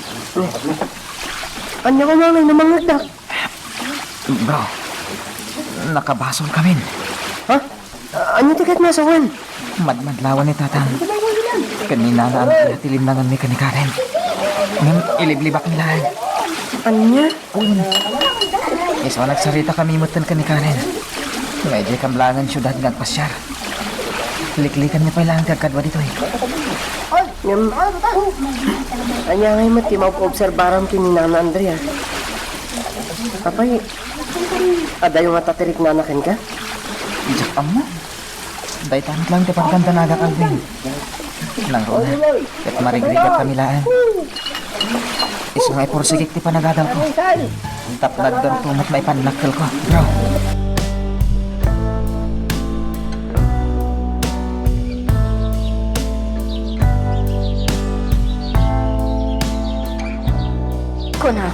I: Kanya ko mga namangagdak.
D: Bro, nakabasol kami.
I: Ha? Ano tikat na sa wan?
D: Madmadlawan ni tatang. Kanina na ang tilinangan ni kanikaren. Ngayon, iliblibak nila.
I: Anya?
D: Iso nagsarita kami mutan kanikaren. Medyo kamlangan syudad nagpasyar. Liklikan niya pa ilang kagkadwa dito eh.
I: Ngam. Anya ngay mati maupo-obserbaram kini Nana Andrea. Apay, ada yung matatirik na anakin ka?
D: Ijak mo. Day tanit lang ti pagkanta naga Calvin. Nang rona, kat marigrigat kami laan. Iso nga ipursigik ti panagadal ko. Tap nagdang tumat may panakil ko, bro.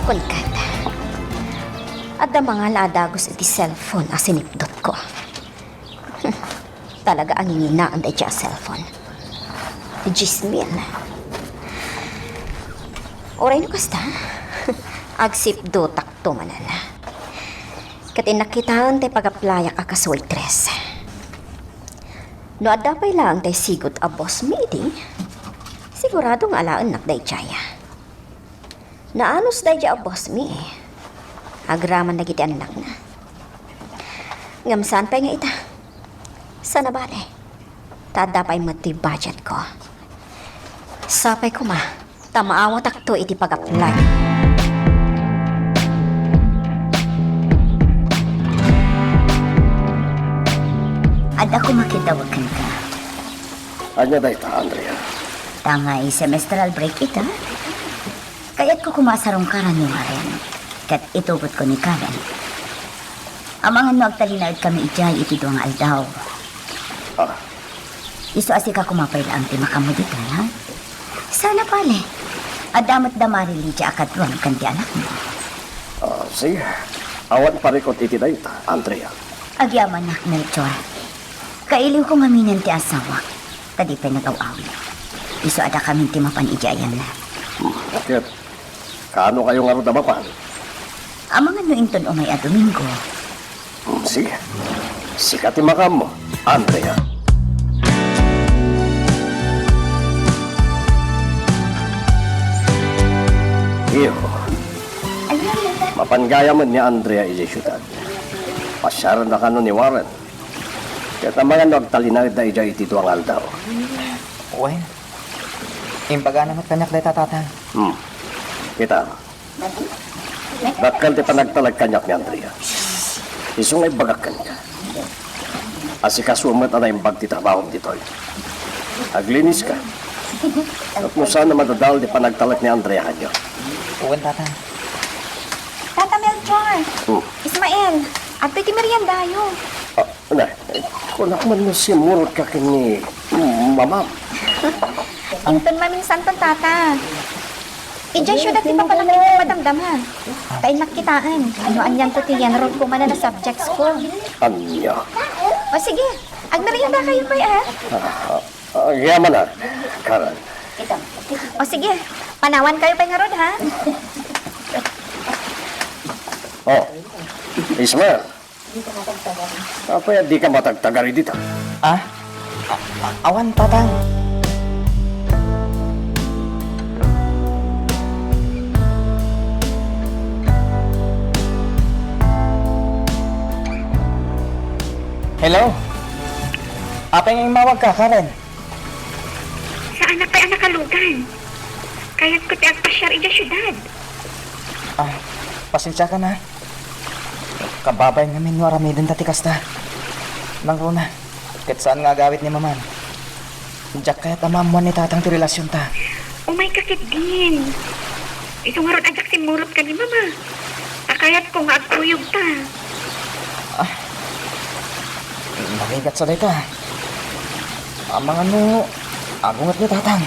E: Kun kat. Adda mga ladagos iti cellphone a sinipdot ko. Talaga ang inginaan da iti cellphone. Gismil. Oray no kasta? Agsipdo takto manan. Katin nakitaan tay pagaplayak a kas waitress. No adda pay lang tay sigot a boss meeting. Siguradong alaan nak day chaya. Naanos day a boss me. Agraman na giti anak na. Ngamsan pa nga ita. Sana bale. Tada pa'y mati budget ko. Sapay ko ma. Tamaawa takto iti pag-apply.
B: At ako makitawagan ka.
C: Anya da ita, Andrea.
B: Tangay semestral break ita. Kaya't ko kumasarong karan yung aren. Kat itubot ko ni Karen. Amangan no agtalinaid kami ijay iti duwang aldaw.
C: Ah,
B: Iso asika kumapayla ang timakamu dito, ha? Sana pale. Adamat damari lidya akadwan kanti anak mo.
C: sige. Awan parikot iti da ita, Andrea.
B: Agyaman nak Melchor. Kailiw ko ngaminan ti asawa. Tadi pa nagaw-awi. Iso ada kami ti mapan ijayan na.
C: Ket, kaano kayo nga ro dabapan?
B: Amangan no inton umay a Domingo.
C: Sige. Sikat makam mo, Andrea. Iyo, mapangaya man ni Andrea iti syudad. Pasyar na kano ni Warren. Kaya mga nagtalinag na iti tuwang aldaw.
D: Uy, imbaga namat kanyak day tatatang.
C: Kita, bakal ti panagtalag kanyak ni Andrea. Isungay bagakan ka. Asikasumat na imbag ti trabaho dito. Aglinis ka. At mo sana madadal di panagtalag ni Andrea kanyo.
D: Uwan tatang.
E: Tata Melchor! Ismael! At iti merienda yo.
C: Na, kung man mo si Murot ka kini mamam.
E: Inton maminsan ton tata. Ijay siya dati pa palang hindi madamdam ha. Kaya nakitaan. Ano anyan to tiyan road ko man na subjects ko.
C: Anya.
E: O sige, agmerienda kayo pa ha.
C: Yaman na, Karen.
E: O sige, panawan kayo pa nga road ha.
C: Oh, Ismael. Apa ya di ka matagtagari dito?
D: Ah? Awan tatang. Hello? Apa yung mawag ka, Karen?
G: Sa anak pa'y anak kalugan. Kaya't ko ti agpasyar ija syudad.
D: Ah, pasensya ka na. Kababay nga min waramidin tati kasta. Nang runa, ket saan nga gawit ni maman. Diyak kaya tamamuan ni tatang ti relasyon ta.
G: Umay kakit din. Ito nga ron ajak si Murot ka ni mama. Akayat ko nga agkuyog ta.
D: Nabigat sa dayta. Amang ano, agungat ni tatang.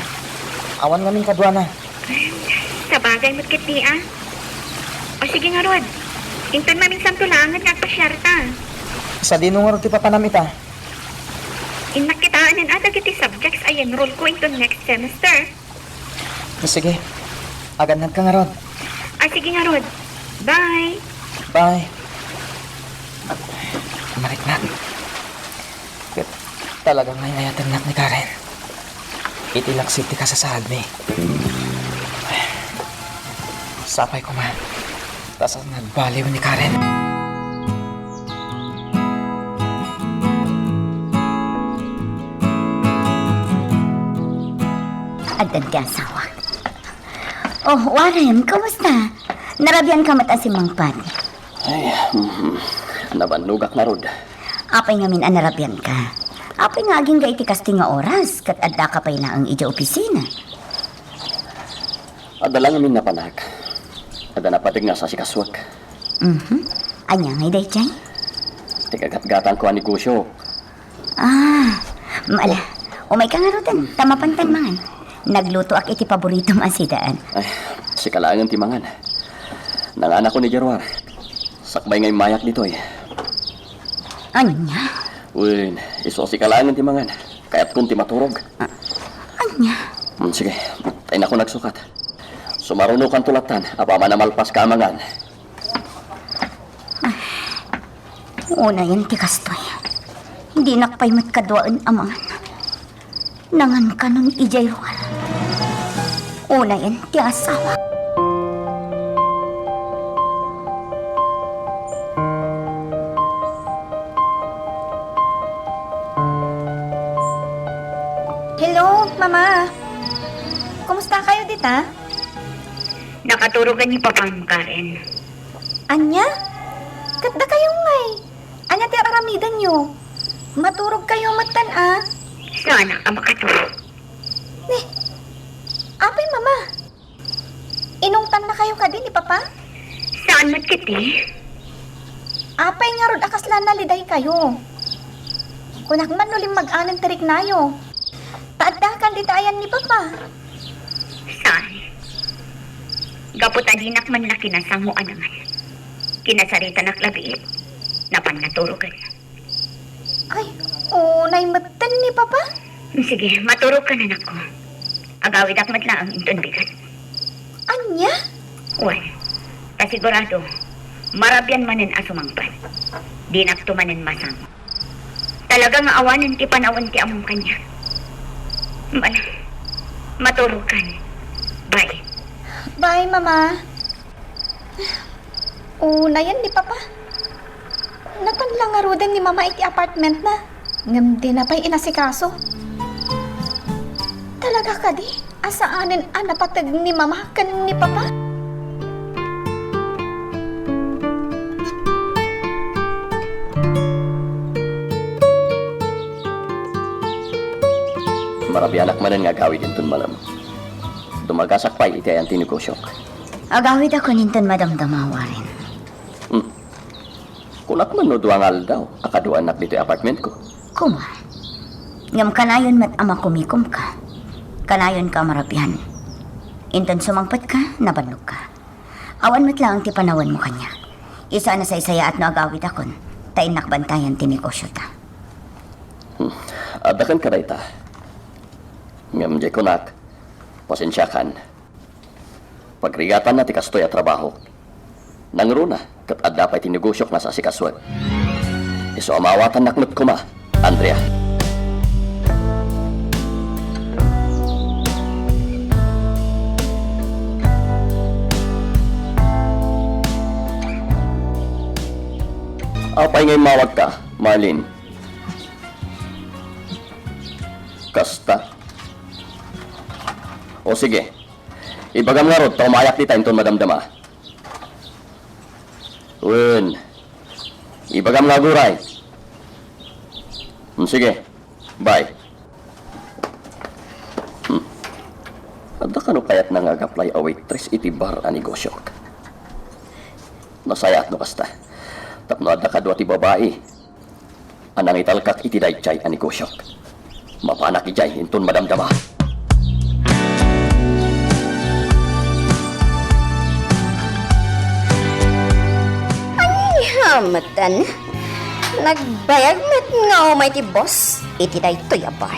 D: Awan nga min kadwa na.
G: Sa bagay mo't kit ni ah. O sige nga Rod. Inton maminsan tulangan nga agpasyar ta.
D: Sa dinungar ti papanamita.
G: Inakitaan at agiti subjects ay enroll ko into next semester.
D: Sige, aganad ka nga Rod.
G: Ah, sige nga Rod. Bye!
D: Bye. Marik na. Talagang ngayon ayatan nak ni Karen. Itilaksit ti ka sa sahad mi. Sapay ko man. Tas ang nagbaliw ni Karen.
B: Agad ka asawa. Oh, Warren, kamusta? Narabian ka mata si Mang Pan.
H: Ay, nabanugak na rod.
B: Apay nga min anarabian ka. Apay nga aging gaiti kasti nga oras, kat adda ka pa'y laang ija opisina.
H: Adala ngamin na panak. Ada napatig nga sa sikaswak.
B: Anya ngay day chay?
H: Tigagat-gatan ko ang negosyo.
B: Maala. Umay ka nga rotan, tamapantan mangan. Nagluto ak iti paborito masidaan.
H: Ay, si kalaangan timangan. Nanganak ko ni Gerwar. Sakbay ngay mayak dito eh.
B: Anya?
H: Uy, iso si kalangan ti mangan. Kaya't kung ti maturog.
B: Anya?
H: Sige, tayo na ako nagsukat. Sumaruno kang tulatan, apa man na malpas ka mangan.
B: Una yan ti kastoy. Hindi nakpay matkadwaan amangan. Nangan ka nun ijay ruwal. Una yan ti asawa.
E: Hello, Mama. Kumusta kayo, Dita?
G: Nakaturogan ni Papang Karen.
E: Anya? Katda kayo ngay. Anya ti aramidan nyo. Maturog kayo matan, ah.
G: Sana ka makaturog.
E: Apay, Mama. Inungtan na kayo ka din ni Papa?
G: Saan matkiti?
E: Apay nga rod akaslan na liday kayo. Kunak man nulim mag-anan tarik nayo. Taadakan ditayan ni Papa.
G: Saan? Gaputadinak man na kinasang mo anangan. Kinasarita naklabiit. Napan naturogan.
E: Ay, unay matan ni Papa?
G: Sige, maturog ka na nako. Agawid akmat na ang inton bigat.
E: Anya?
G: Well, kasigurado, marabyan manin asumangpan. Di naktumanin masang. Talaga nga awanan ti panawan ti among kanya. Maturog ka na. Bye.
E: Bye, Mama. Una yan ni Papa. Napanlangarudan ni Mama iti apartment na. Ngam di na pa'y inasikaso. Talaga ka di? Asaanin napatag ni Mama kan ni Papa?
H: Marabianak manan nga gawid yun malam. Dumagasak pa iti ayan tinegosyo.
B: Agawid ako nintan madamdamawa rin.
H: Kunak man no duangal daw. Akaduan nak dito apartment ko.
B: Kuma. Ngam kanayon mat ama kumikom ka. Kanayon ka marabyan. Intan sumangpat ka, nabanlog ka. Awan mat lang ti panawan mo kanya. Isa na sa isaya at no agawid akon. Tain nakbantayan ti negosyo ta.
H: Adakan ka ta. Ngam jay kunak. Pasensyakan. Pagrigatan na ti kastoy at trabaho. Nangruna, kat adda pa'y tinegosyok na sa sikaswag. Iso amawatan naknot ko ma, Andrea. Apay ngay mawag ka, Marlene. Kasta. O sige, ibagam nga rod, taumayak di tayo madamdama. Wen, ibagam nga guray. Sige, bye. Adda ka no kayat na nga apply a waitress iti bar a negosyok. Nasayat no kasta. Tapno adda ka dua ti babae. Anang italkak iti daychay a negosyok. Mapanak ijay inton madamdama.
E: Hamatan. Nagbayag met nga umay ti boss. Iti day to'y abay.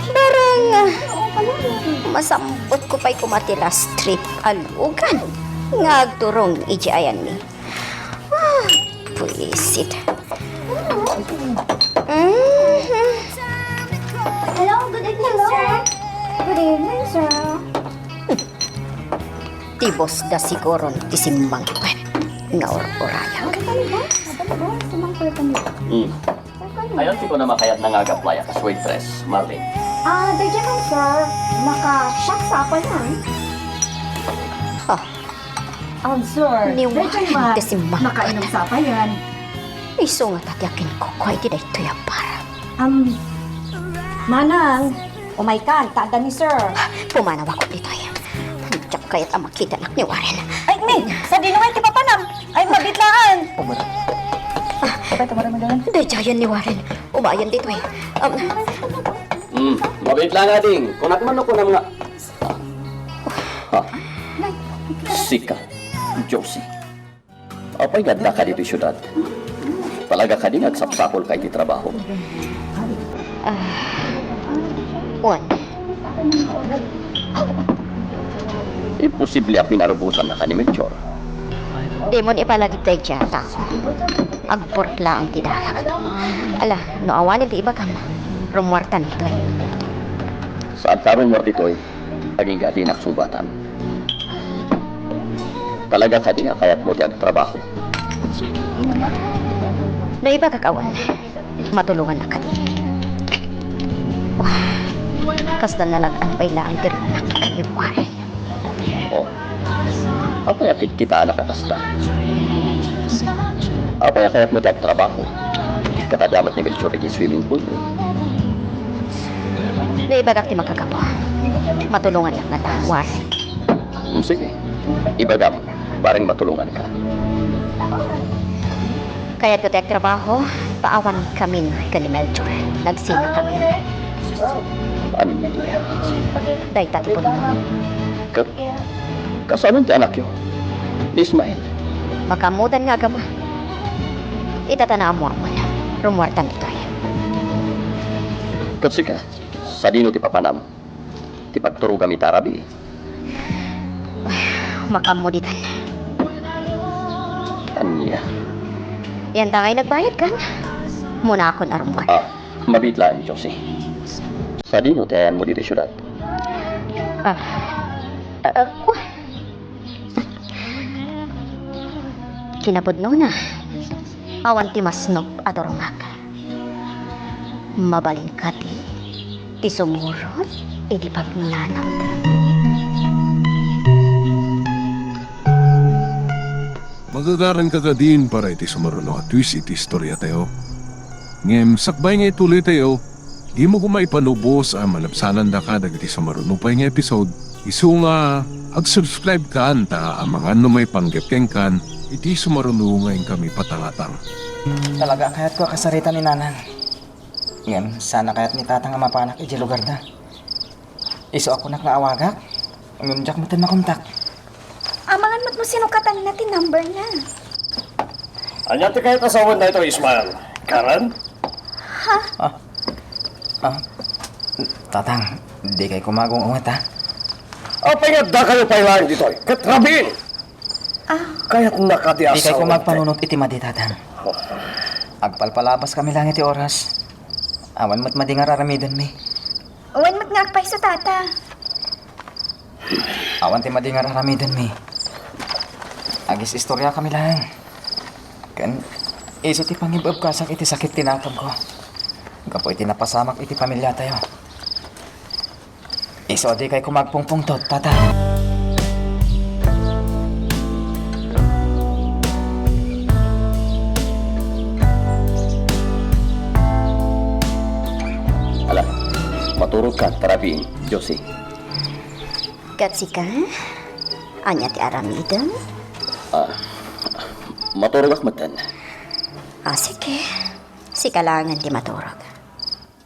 E: Barang masampot ko pa'y kumatila strip alugan. Ngagturong iti ayan ni. Puisit.
G: Hello, good evening, sir. Good evening, sir.
E: Ti boss da siguron ti simbang pet. Nga or-orayag.
H: Ayon si ko na makayat na nga apply as waitress, Marlene.
G: Dadya ka, sir. Naka-shock sa ako yan. Sir.
E: Niwahan ti simbang pet.
G: Nakainom sa apa yan.
E: Iso nga tatyakin ko ko iti day to'y abara.
G: Manang, umay ka, tada ni sir.
E: Pumanaw ako dito ay. Diyak kaya't ang makita nak ni Warren.
G: Ay, ni, sa dinungay ti papanam. Ay, mabitlaan.
E: Dayayan ni Warren. Umayan dito eh.
H: Mabit lang nga ding. Kunak man ako na mga... Ha? Sika. Josie, apay ganda ka dito syudad. Talaga ka din nagsapsakol kay ti trabaho.
G: Juan,
H: Imposible ang pinarubusan na ka ni Melchor.
G: di mo ipalagip tayo siya, tao. Agportla ang tidalak. Ala, no awanin ti iba kam. Rumuartan ito eh.
H: Saan karon mo dito'y aging gati naksumbatan. Talaga ka din kayat mo ti trabaho.
G: No iba kakawan. Matulungan na ka di. Kasda na lang ang pailaan tira na kalibuhay.
H: O, apay akit kita nakakasta. Apay kayat mo ti trabaho. Katadamat ni Melchor di swimming pool.
G: No iba kak ti makakapo. Matulungan lang na tawar.
H: Sige, ibagam, bareng matulungan ka.
G: Kaya ko tayo trabaho, paawan kami ni Melchor. Nagsina kami.
H: Ano niya?
G: Dahil tati po naman.
H: Kasanon ti anak yo? Ni Ismael.
G: Makamudan nga gama. Itatanaan mo mo na. Rumuartan ito eh.
H: Kasi ka, sa dino ti papanam. Ti pagturo kami tarabi.
G: Makamuditan.
H: Anya.
G: Yan tangay nagbayad kan. Muna ako narumkan.
H: Mabitlaan, Josie. Sa dino ti ayan mo dito syudad.
G: Kinapod no na. Awan ti masnog adorongak. Mabalin ka ti sumurot, di pagnanap.
A: Magagaran ka ka din para iti sumaruno at twist iti istorya tayo. Ngem, sakbay nga ituloy tayo, di mo kumay panubos ang malapsanan da ka dagiti sumaruno pa nga episode. Isu nga, ag-subscribe ka anta ang mga may panggepkeng kan, iti sumaruno ngayon kami patangatang.
D: Talaga kayat ko kasarita ni Nanan. Ngayon, sana kayat ni Tatang ang mapanak iti lugar na. Iso ako naknaawagak. Umunjak mo tin makontak.
E: Amangan mo't mo sinukatan natin number na.
C: Anya ti kahit asawan na ito, Ismael? Karen?
D: Tatang, di kay kumagong ungat ha.
C: Apay nga da kayo pailang dito, katrabin! Kaya't nakati asawan.
D: Di kay kumagpanunot iti madi, Tatang. Agpalpalabas kami lang iti oras. Awan mo't madi nga raramidan mi.
E: Uwan mo't ngakpay sa tata.
D: Awan ti madi nga raramidan mi. Agis istorya kami lang. Kan, iso ti pangibab kasak iti sakit tinatag ko. Gapo iti napasamak iti pamilya tayo. Iso di kay kumagpungpungtot, Tata.
H: Ala, maturog ka, tarabing, Josie.
G: Katsi ka? Anya ti aramidam?
H: Maturog ak matan.
G: Sige. Si kalangan di maturog.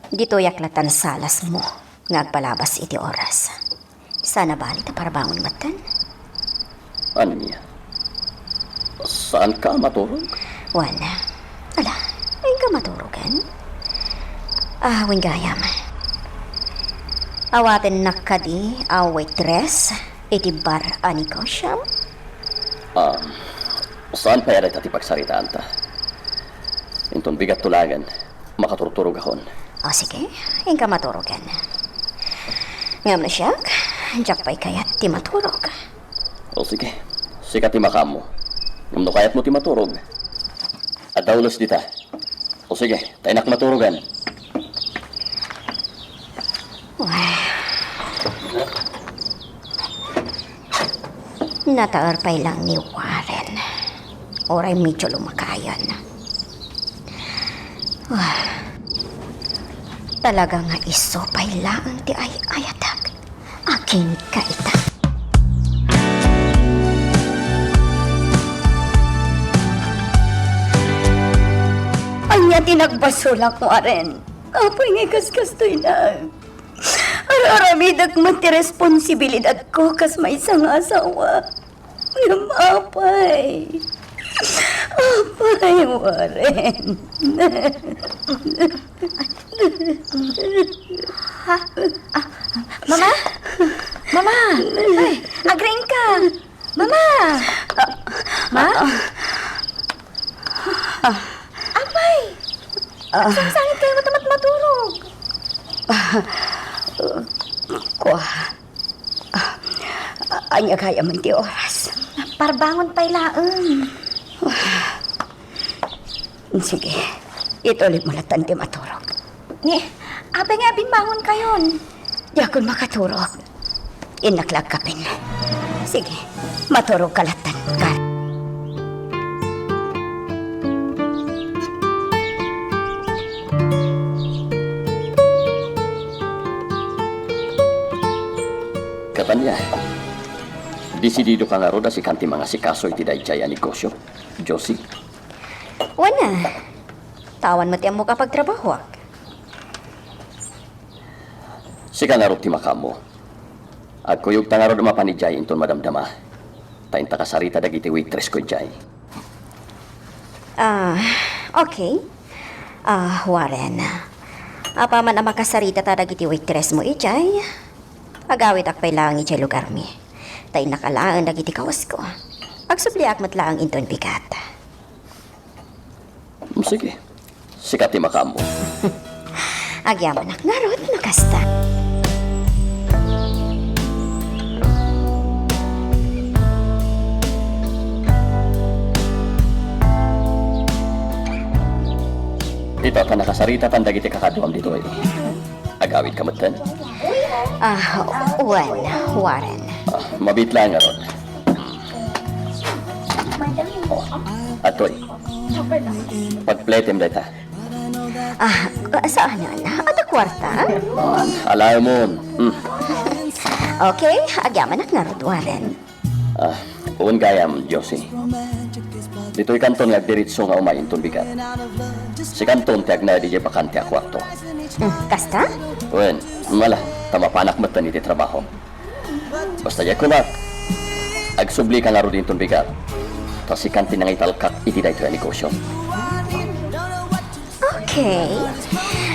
G: Dito yaklatan salas mo. Ngagpalabas iti oras. Sana bali ta para bangon matan?
H: Ano niya? Saan ka maturog?
G: Wala. Ala, ay ka maturogan? Winggayam. Awaten nakadi a waitress iti bar aniko siyam?
H: Saan pa yaray tati pagsaritaan ta? Inton bigat tulagan, makaturturog akon.
G: Sige, ay ka maturogan. Ngam na siya, diyak pa'y kayat ti maturog.
H: Sige, sikat ti makam mo. Ngam no kayat mo ti maturog. At daulos dita. Sige, tayo nak maturogan.
G: Nataar pa'y lang ni Warren. Oray medyo lumakayan. Talaga nga iso pa'y lang ti ay ayatak. Aking kaita.
B: Anya tinagbasulak mo, Aren. Apoy nga kastoy na. Aramidag mati responsibilidad ko kas may isang asawa. Apay. Apay, Warren.
E: Mama? Mama! Ay, agring ka! Mama! Ma? Apay! Sangit kayo matamat maturog.
B: Anya kaya man ti oras.
E: Parbangon pa'y laeng.
B: Sige, ituloy mo lang ti maturog.
E: Ni, apay nga binbangon kayon.
B: Di ako makaturog. Inaklag ka pin. Sige, maturog kalatan ka.
H: Katanya, disidido ka nga ro da si kanti mga sikaso iti dayjaya negosyo. Josie,
G: Wana. Tawan mo tiyang mo kapag trabaho.
H: si ka nga ro ti makamo. Agkuyog ta nga ro mapanijay inton madamdama. Tayin ta kasarita dagiti waitress ko jay.
G: Okay. Warren. Apa man ang makasarita ta dagiti waitress mo ijay. Agawit akpay lang ijay lugar mi. Tayo nakalaan dagiti kawas ko. Agsubliak matlaang inton bigat.
H: Sige, sikat ti makamo.
G: Agyaman ak narot nakasta.
H: Ito ka nakasarita tan dagiti kakaduam dito eh. Agawit ka matan.
G: Warren.
H: Mabitla nga ron. Atoy. Pagpletem data.
G: Saan yan? Ada kwarta?
H: Alay mo.
G: Okay, agyaman ak narot, Warren.
H: Uwan gayam, Josie. Dito'y kanton nga agdiritso nga umayin ton bigat. Si kanton tiag na di bakante ako akto.
G: Kasta?
H: Uwan, mala, tamapanak matan iti trabaho. Basta ya kunak, agsubli ka nga ro din ton bigat. Tas si kantin nga italkak iti dayto nga negosyo.
G: Okay.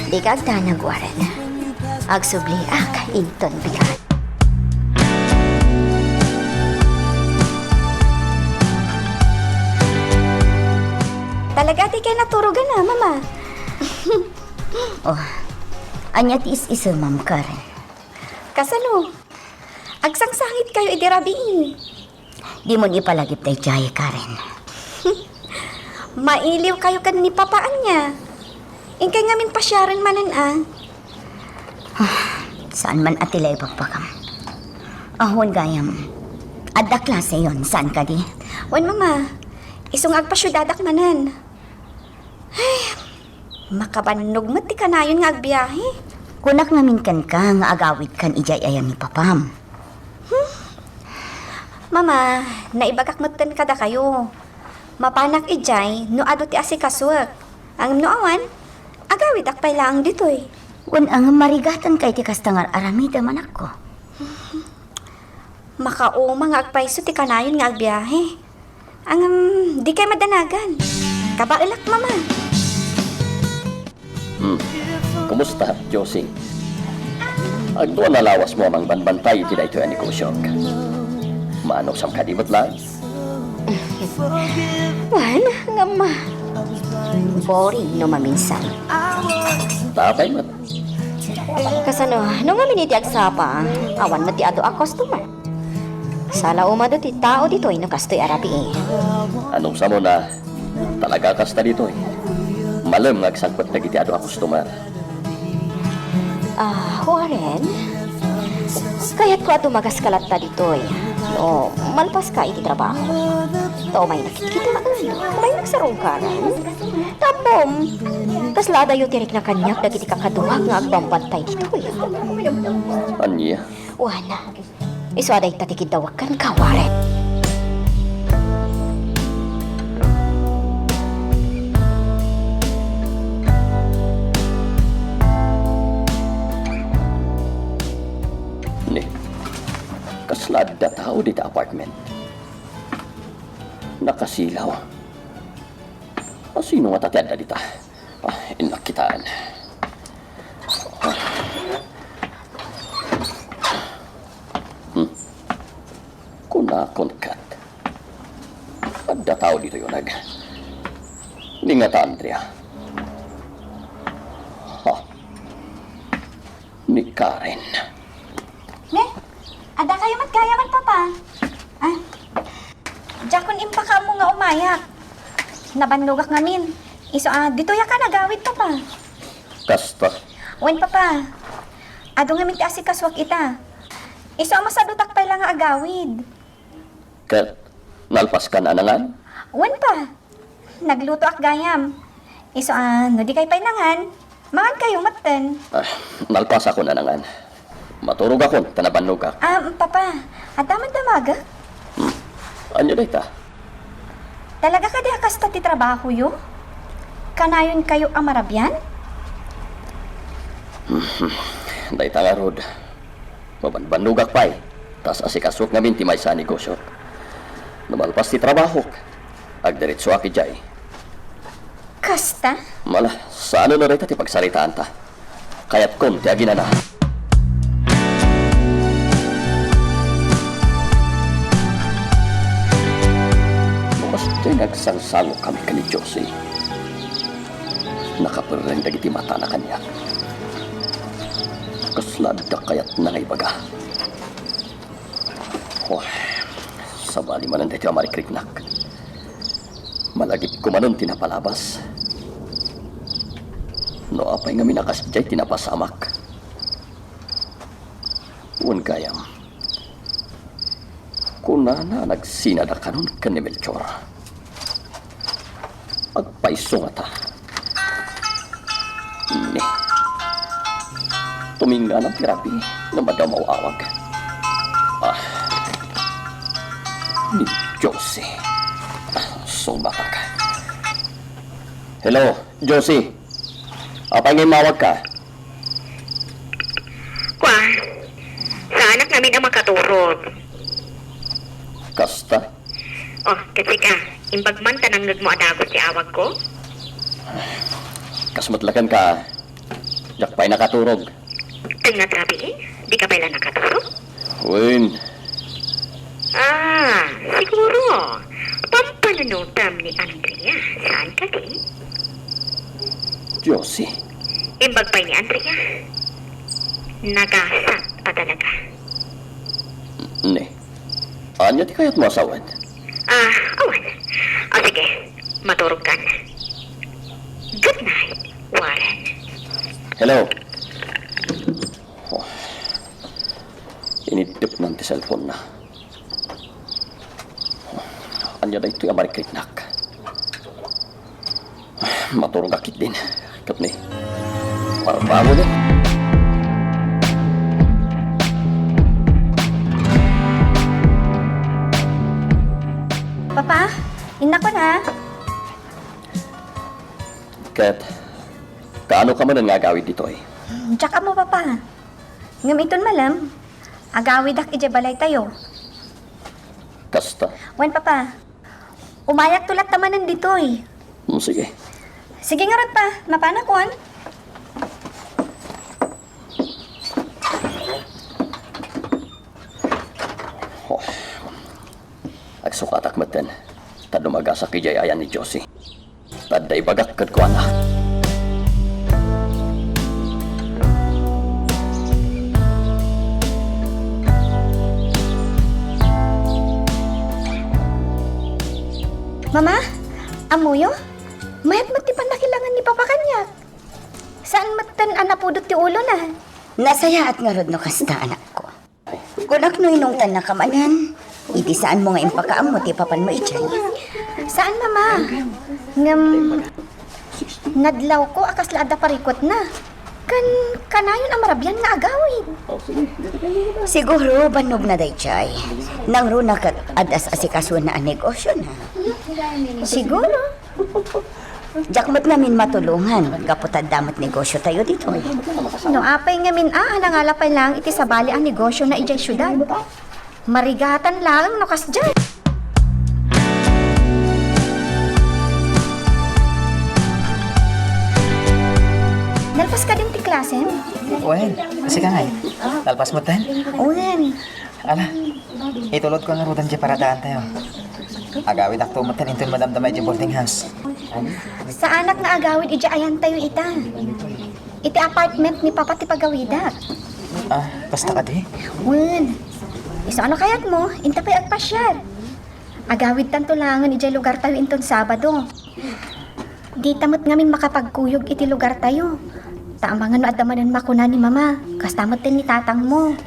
G: Di ka agdanag, Warren. Agsubli ak inton bigat.
E: Talaga di kayo naturugan na, Mama.
B: Anya ti is ma'am Karen.
E: Kasano? Agsangsangit kayo idirabi.
B: Di mo ni palagip tay jaya Karen.
E: Mailiw kayo kan ni papaan niya. Ingkay ngamin pasyaran manan
B: Saan man atilay pagpakam. Ahon gayam. Adda klase yon, saan ka di?
E: Wan, Mama. Isong agpasyudadak manan. Ay, makabanog mati ka na yun nga agbiyahe.
B: Kunak ngamin kan ka nga agawit kan ijay ayan ni papam.
E: Mama, naibagak matan kada kayo. Mapanak ijay, no ado ti asikaswak. Ang noawan, agawit akpay lang ditoy.
B: Wan ang marigatan kay ti kastangar aramida man ako.
E: Makauma nga agpayso ti kanayon nga agbiyahe. Ang di kay madanagan. Kabailak, Mama.
H: Kumusta, Josie? Agdo na lawas mo amang banbantay iti dayto nga negosyo. Maano sam kadimot lang?
G: Wan, nga ma. Boring no maminsan.
H: Tapay mat.
G: Kasano, nung nga miniti agsapa, awan mati ado a customer. Sala umado ti tao dito ay nakastoy arabi eh.
H: Anong sa mo na talaga kasta dito eh. Malam nga agsangkot na giti ado a customer.
G: Warren, kaya't ko ato magaskalat ta dito eh. No, malpas ka iti trabaho. To may nakikitaan, may nagsarong karan. Tapom, kaslada yung tirik na kanyak dagiti kakaduwag nga agbambantay dito eh.
H: Anya?
G: Wana, iswaday tatikid dawakan ka, Warren.
H: Ni, kaslada tao dito apartment. Nakasilaw. Sino nga tatyan na dita? Inakitaan. Kunakon kat. Ada tao dito yun Ningata Andrea. Ni Karen.
E: Ne, ada kayo matgayaman, Papa. Jakon impaka mo nga umayak. Nabanlugak ngamin. Iso, dito ya ka nagawid, Papa.
H: Kasta.
E: Wen, Papa. Ado ngamin ti asikaswak ita. Iso, masadutak pa lang nga agawid.
H: Kat, nalpas ka na nangan?
E: Wen pa. Nagluto ak gayam. Iso, no di kay painangan. Mangan kayo maten.
H: Nalpas ako na nangan. Maturog ako, tanabannog ka.
E: Papa. Adaman damaga?
H: Anyo na ita?
E: Talaga ka di kasta ti trabaho yo? Kanayon kayo ang marabyan?
H: Dahil nga rod. Mabanbanugak pa Tas asikasok ngamin ti may sa negosyo. Namalpas ti trabaho. Agdiretso aki jay.
E: Kasta?
H: Mala, sa ano na rita ti pagsaritaan ta? Kaya't kon ti agina na. Mas ti nagsangsalo kami ka ni Josie. Nakaparang dagiti mata na kanya. Kaslada kaya't nangaybaga. Sabali man ang dito ang marikriknak. Malagip ko manon tinapalabas. No apay nga minakasjay tinapasamak. Un gayam. Kunana nagsinada kanon ka ni Melchor. Agpaiso nga ta. Ni. Tuminga ng tirapi na madamaw awag. Ni Josie. Sumbaka ka. Hello, Josie. Apay ngay mawag ka?
G: Kwa, sa anak namin ang makaturog.
H: Kasta?
G: Kasi ka, imbagman tanangnag mo adagot si awag ko?
H: Kasmatlakan ka. Jakpay nakaturog.
G: Tanga trabi di ka pala nakaturog?
H: Win.
G: Siguro. Pampanunutam ni Andrea. Saan ka din?
H: Josie.
G: Imbagpay ni Andrea. Nagasat pa talaga.
H: Ne. Anya ti kayat mo asawan?
G: Awan. Sige. Maturog ka na. Good night, Warren.
H: Hello. Inidip ng ti cellphone na. Anya na ito yung marikritnak. Maturog akit din. Kat ni. Parbago din.
E: Papa, ina ko na.
H: Kat, kaano ka man ang agawid dito eh?
E: Tsaka mo, Papa. Ngamiton malam. Agawid ak ijabalay tayo.
H: Kasta.
E: Wen, Papa. Umayak tulat tamanan dito eh.
H: Sige.
E: Sige nga rat pa. Mapana kuan?
H: Agsukatak maten. Tadumaga sa kijayayan ni Josie. Taday bagak kat ko na.
E: Mama, amuyo? Mayat matipan na kailangan ni Papa Kanyak. Saan matan anapudot ti ulo na?
B: Nasaya at nga rod no kasta anak ko. Kung akno inungtan na kamanan, iti saan mo nga impakaam mo ti papan mo ichay.
E: Saan, Mama? Nadlaw ko akas laada parikot na. Kanayon ang marabyan nga agawid.
B: Siguro banog na day chay. Nang runa kat adas asikaso na ang negosyo na.
E: Siguro.
B: Jakmat namin matulungan. Kaputad damat negosyo tayo dito.
E: No, apay ngamin nangalapay lang iti sabali ang negosyo na ijay syudad. Marigatan lang no kas dyan. nalpas ka din ti klasem?
D: Wen, kasi ka nga eh. Lalpas mo tayo.
E: Uwen.
D: Ala, itulod ko nga rudan dyan para daan tayo. Agawid akto mo tayo intun madamdamay dyan boarding house.
E: Sa anak na agawid ija ayan tayo ita. Iti apartment ni Papa ti pagawidak.
D: Ah, basta ka di?
E: Uwen. Iso ano kayat mo? Inta pa'y agpasyar. Agawid tanto langan ija lugar tayo inton Sabado. Di tamot ngamin makapagkuyog iti lugar tayo. Taamangan no adamanan makuna ni Mama. Kastamot din ni tatang mo.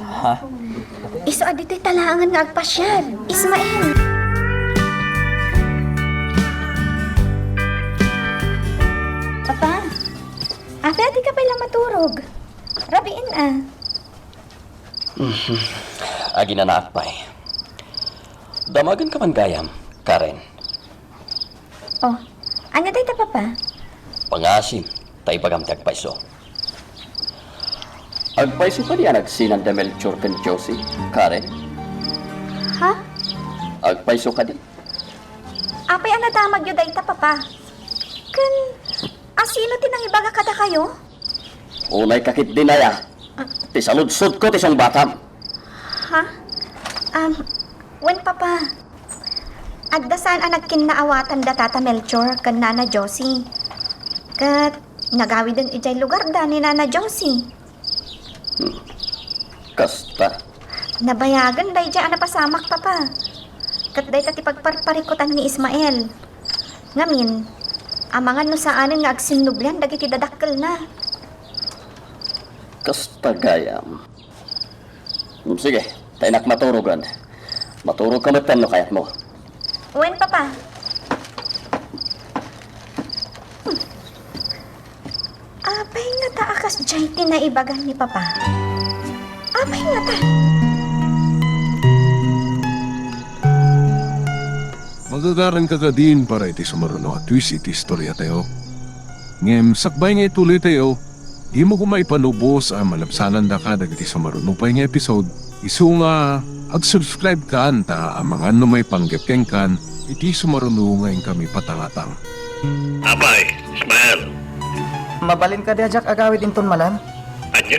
D: Ha?
E: Iso adito'y talangan nga agpasyar. Ismael. Papa, adi ka pala maturog. Rabiin ah.
H: Agi na naakpay. Damagan ka man gayam, Karen.
E: Oh, anya tayo ta papa?
H: Pangasim, tayo pagamtag paiso. Agpaiso ka diya nagsinan de Melchor ken Josie, Karen.
E: Ha?
H: Agpaiso ka di.
E: Apay ang nadamag yun ta papa. Kan, asino tinang ibaga kada kayo?
H: Unay kakit dinaya. Ti saludsod ko ti isang batam.
E: Ha? Wen papa. Agdasan ang nagkinaawatan da tata Melchor kan Nana Josie. Kat, nagawid din ijay lugar da ni Nana Josie.
H: Kasta.
E: Nabayagan day dyan na pasamak papa. Kat day tati pagparparikutan ni Ismael. Ngamin, amangan no saanin nga agsinublan dagiti dadakkel na.
H: Kasta gayam. Sige, tayo nak maturugan. Maturog ka matan no kayat mo.
E: Wen papa. Apay nga ta akas jay tinaibagan ni papa. Apay nga ta.
A: Magagaran ka din para iti sumaruno at twist iti istorya tayo. Ngem, sakbay nga ituloy tayo, di mo kumaipanubos ang malapsanan da ka dagiti sumaruno pa nga episode. Isu nga, ag-subscribe ka ta ang mga ano may panggapkeng kan, iti sumaruno ngayon kami patangatang.
F: Abay, Ismael.
D: Mabalin ka diya, Jack, agawid inton malam.
F: Anya?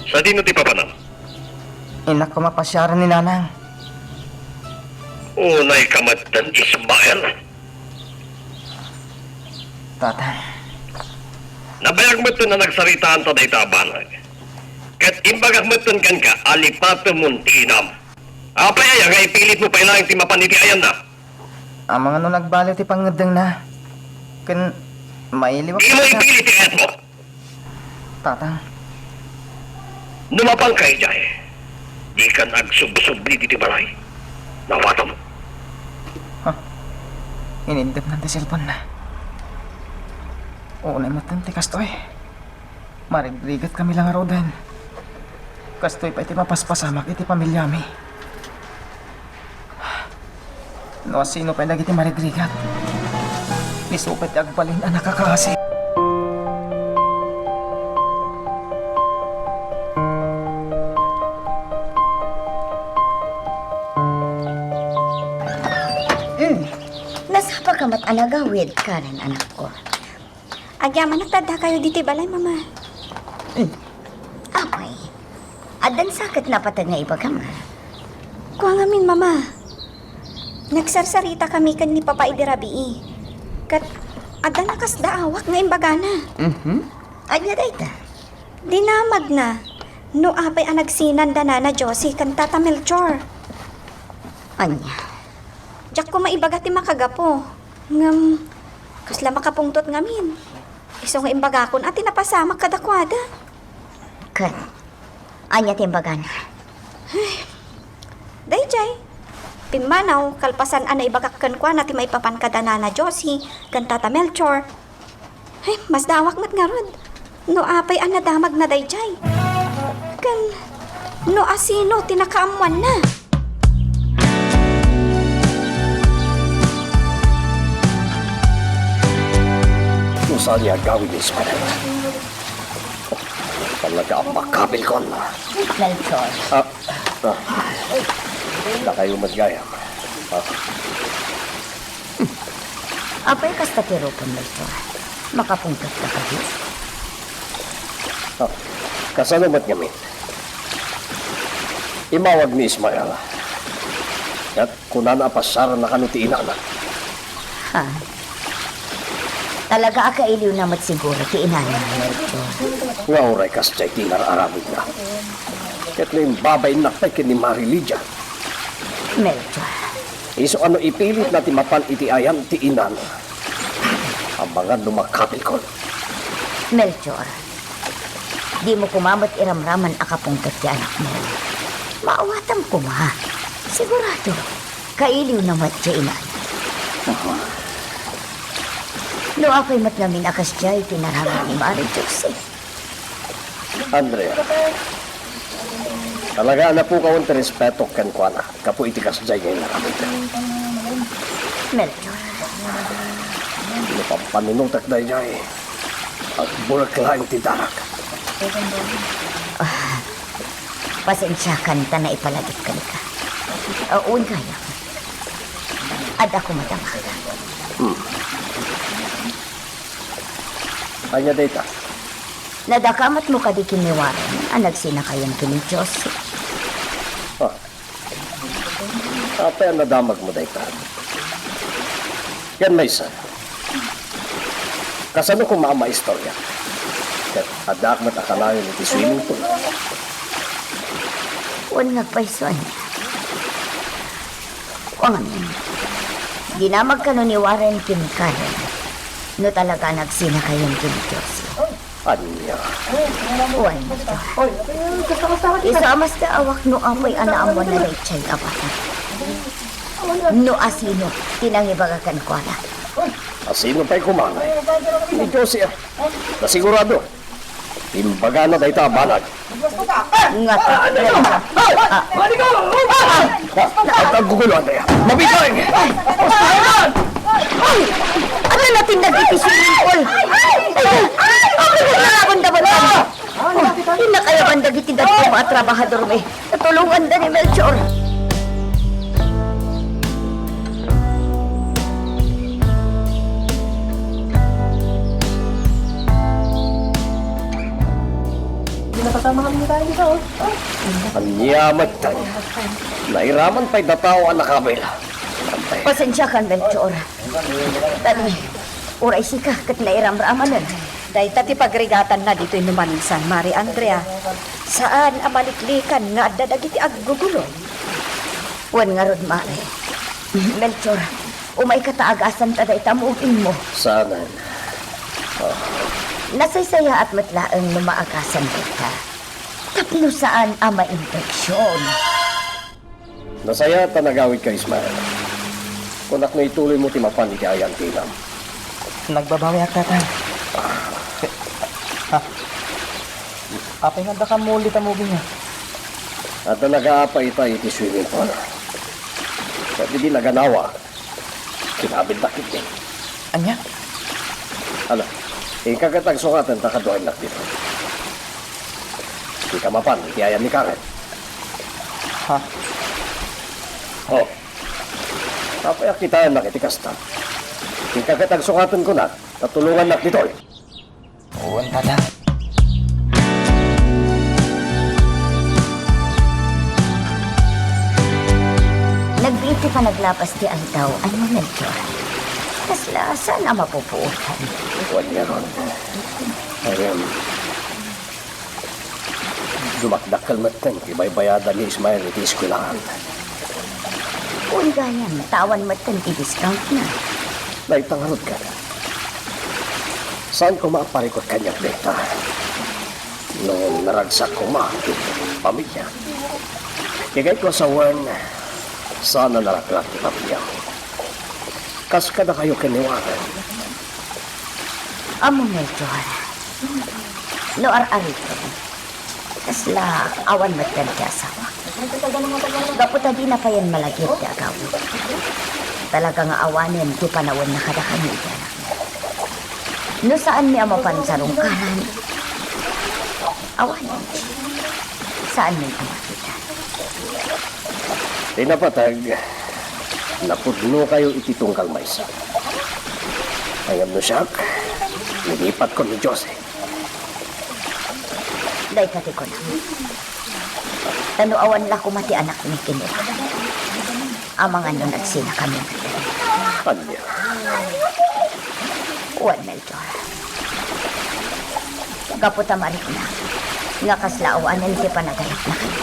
F: Sa dino ti papanam?
D: Inak ko mapasyaran ni Nanang.
F: Unay kamatan Ismael.
D: Tatang.
F: Nabayag mo na nagsaritaan ta day tabanag. Kat imbagak mo kan ka, alipato muntinam. Apay ay, nga ipilit mo pa ilang ti mapanitiayan na.
D: Ang mga no nagbaliw ti pangadang na. Kan, mailiwak
F: Di mo ipilit ti ayat mo.
D: Tatang.
F: Numapang kay Jay. Di ka nagsubsubli di balay. Nawata mo.
D: Inindap na ti cellphone na. Unay mo tanti kastoy. Marigrigat kami lang araw din. Kastoy pa iti mapaspasamak iti pamilyami. No sino pa lagi iti marigrigat. Isupet ti agbalin ang nakakasi.
B: Nasapa ka mat alagawid, Karen, anak ko.
E: Agyaman nagtada kayo diti balay, Mama.
B: Apay, adan sakit na patag nga iba ka ma.
E: Kuha ngamin, Mama. Nagsarsarita kami kan ni Papa Idirabii. Kat, adan nakas daawak nga imbagana.
B: Anya dayta?
E: Dinamag na. No apay ang nagsinan da Nana Josie kan Tata Melchor.
B: Anya?
E: Diyak ko maibaga ti makagapo. Ngam, kasla makapungtot ngamin. Iso nga imbagakon at tinapasamak kadakwada.
B: Kan, anya timbagan.
E: Dayjay, pimanaw, kalpasan ana ibagakkan kwa na ti maipapan kada Nana Josie, kan Tata Melchor. Ay, mas dawak mat nga rod. No apay ang nadamag na dayjay. Kan, no asino tinakaamuan na.
C: Kung saan niya gawin ni Ismael. Talaga ang makabil ko na.
B: Melchor.
C: Na kayo magayam.
B: Apay kasta tiro po, Melchor. Makapungkat ka ka di?
C: Oh, kasalamat ngamin. Imawag ni Ismael. At kunan apasara na kanutiin na.
B: Ha? Talaga akailiw namat siguro ti inana, Melchor.
C: Nga oray kas chay tinar-aramid na. Kat na yung babay nakpay kin ni Mari Lydia.
B: Melchor,
C: Iso ano ipilit na timapan iti ayan ti inan. Ang mga lumakapil ko.
B: Melchor, di mo kumamot iramraman akapungkat ti anak mo. Maawatam ko ma. Sigurado, kailiw namat ti inana. No ako'y matnamin akas diya'y tinaraman ni Mari Jose.
C: Andrea, talaga na po kawang respeto kan kwa na. Kapo itikas dyan ngayon nakamit.
B: Melchor,
C: Ano pang panunutak na dyan eh. At burak lang ti darak.
B: pasensya kan ta na ipalagip ka ni ka. Uun kaya. Ad ako matamaga.
C: Anya data.
B: Nadakamat mo ka di kiniwaran. Ang nagsinakayan kini Jose.
C: Apa ang nadamag mo data? Yan may isa. Kasano kung maama istorya? Kat adak matakalayon iti swimming pool.
B: Uwan nagpaisoan. O ngamin. Dinamag ka no ni Warren Kincaid. No talaga nagsinakayan kini Jose.
C: Anya.
B: Uwan ito. Isamas na awak no amoy anaamon na Rachel abatan. No asino, tinangibagakan ko na.
C: Asino pa'y kumanay? Ni Josie. Nasigurado. Timbaga na dahi tabanag.
B: Nga ta.
C: At ang gugulo, Andrea. Mabigay!
B: Ano natin nag-ipisinin ko? Ako nagkakabanda-banda. Hindi na kaya bandag-itidad ko mga trabahador may natulungan na ni Melchor.
C: Anyamat tayo. Nairaman pa'y dataw ang nakabila. Antay.
B: Pasensya ka, Melchor. Tani, uray sika kat nairam-ramanan.
E: Dahil tati pagrigatan na dito'y numaninsan, Mari Andrea. Saan amaliklikan nga dadagiti aggugulo?
B: Wan nga rod, Mare. Melchor, umay kataagasan taday tamuin mo.
C: Sana.
B: Nasaysaya at matlaang lumaagasan kita. Tapno saan ang ma-infeksyon?
C: Nasaya tanagawid ka, Ismael. Kung na ituloy mo timapan iti ayan tinam.
D: Nagbabawi at tatang. Apay nga da ka mo ulit ang movie niya.
C: At na nag-aapa ita iti swimming pool. At hindi naganawa. Kinabit nakit eh.
D: Anya?
C: Ano? Ikakatagsukatan takaduhay nak dito. Di ka mapan, iti ayan ni Karen.
D: Ha?
C: Oh. Papayak kita nak iti kasta. Ikakatagsukatan ko na, tatulungan nak dito.
D: Uwan tatang.
B: Nagbriti pa naglapas di ang tao, ano Melchor? Kasla, saan ang mapupuutan?
C: Huwag niya ron. Ayun. Dumakdak kalmatan, ibay-bayadan ni Ismael iti iskwilahan.
B: Kung ganyan, tawan matan i-discount na.
C: Naitangarod ka. Saan ko maaparikot kanyang data? Noong naragsak ko pamilya. Kagay ko sa wan, sana naraklat ni pamilya. Kas ka na kayo kiniwaran.
B: Amo Melchor. No ar-arito. Kasla, awan matan ti asawa. Gaputa di na pa yan malagip ti agawin. Talaga nga awanin ti panawon na kada kami iti anak mo. No saan mi amapan sa rungkaran? Awanin. Saan mi amakita?
C: Tinapatag, napudno kayo iti tungkal maysa. Ayam no siyak, nilipat ko ni Jose.
B: Day kati ko na. Tanuawan la ko mati anak ni Kinit. Amang ano nagsina kami.
C: Kanya.
B: Uwan, Melchor. Kaputa marik na. Nga kaslaawan na ti panagayat na kami.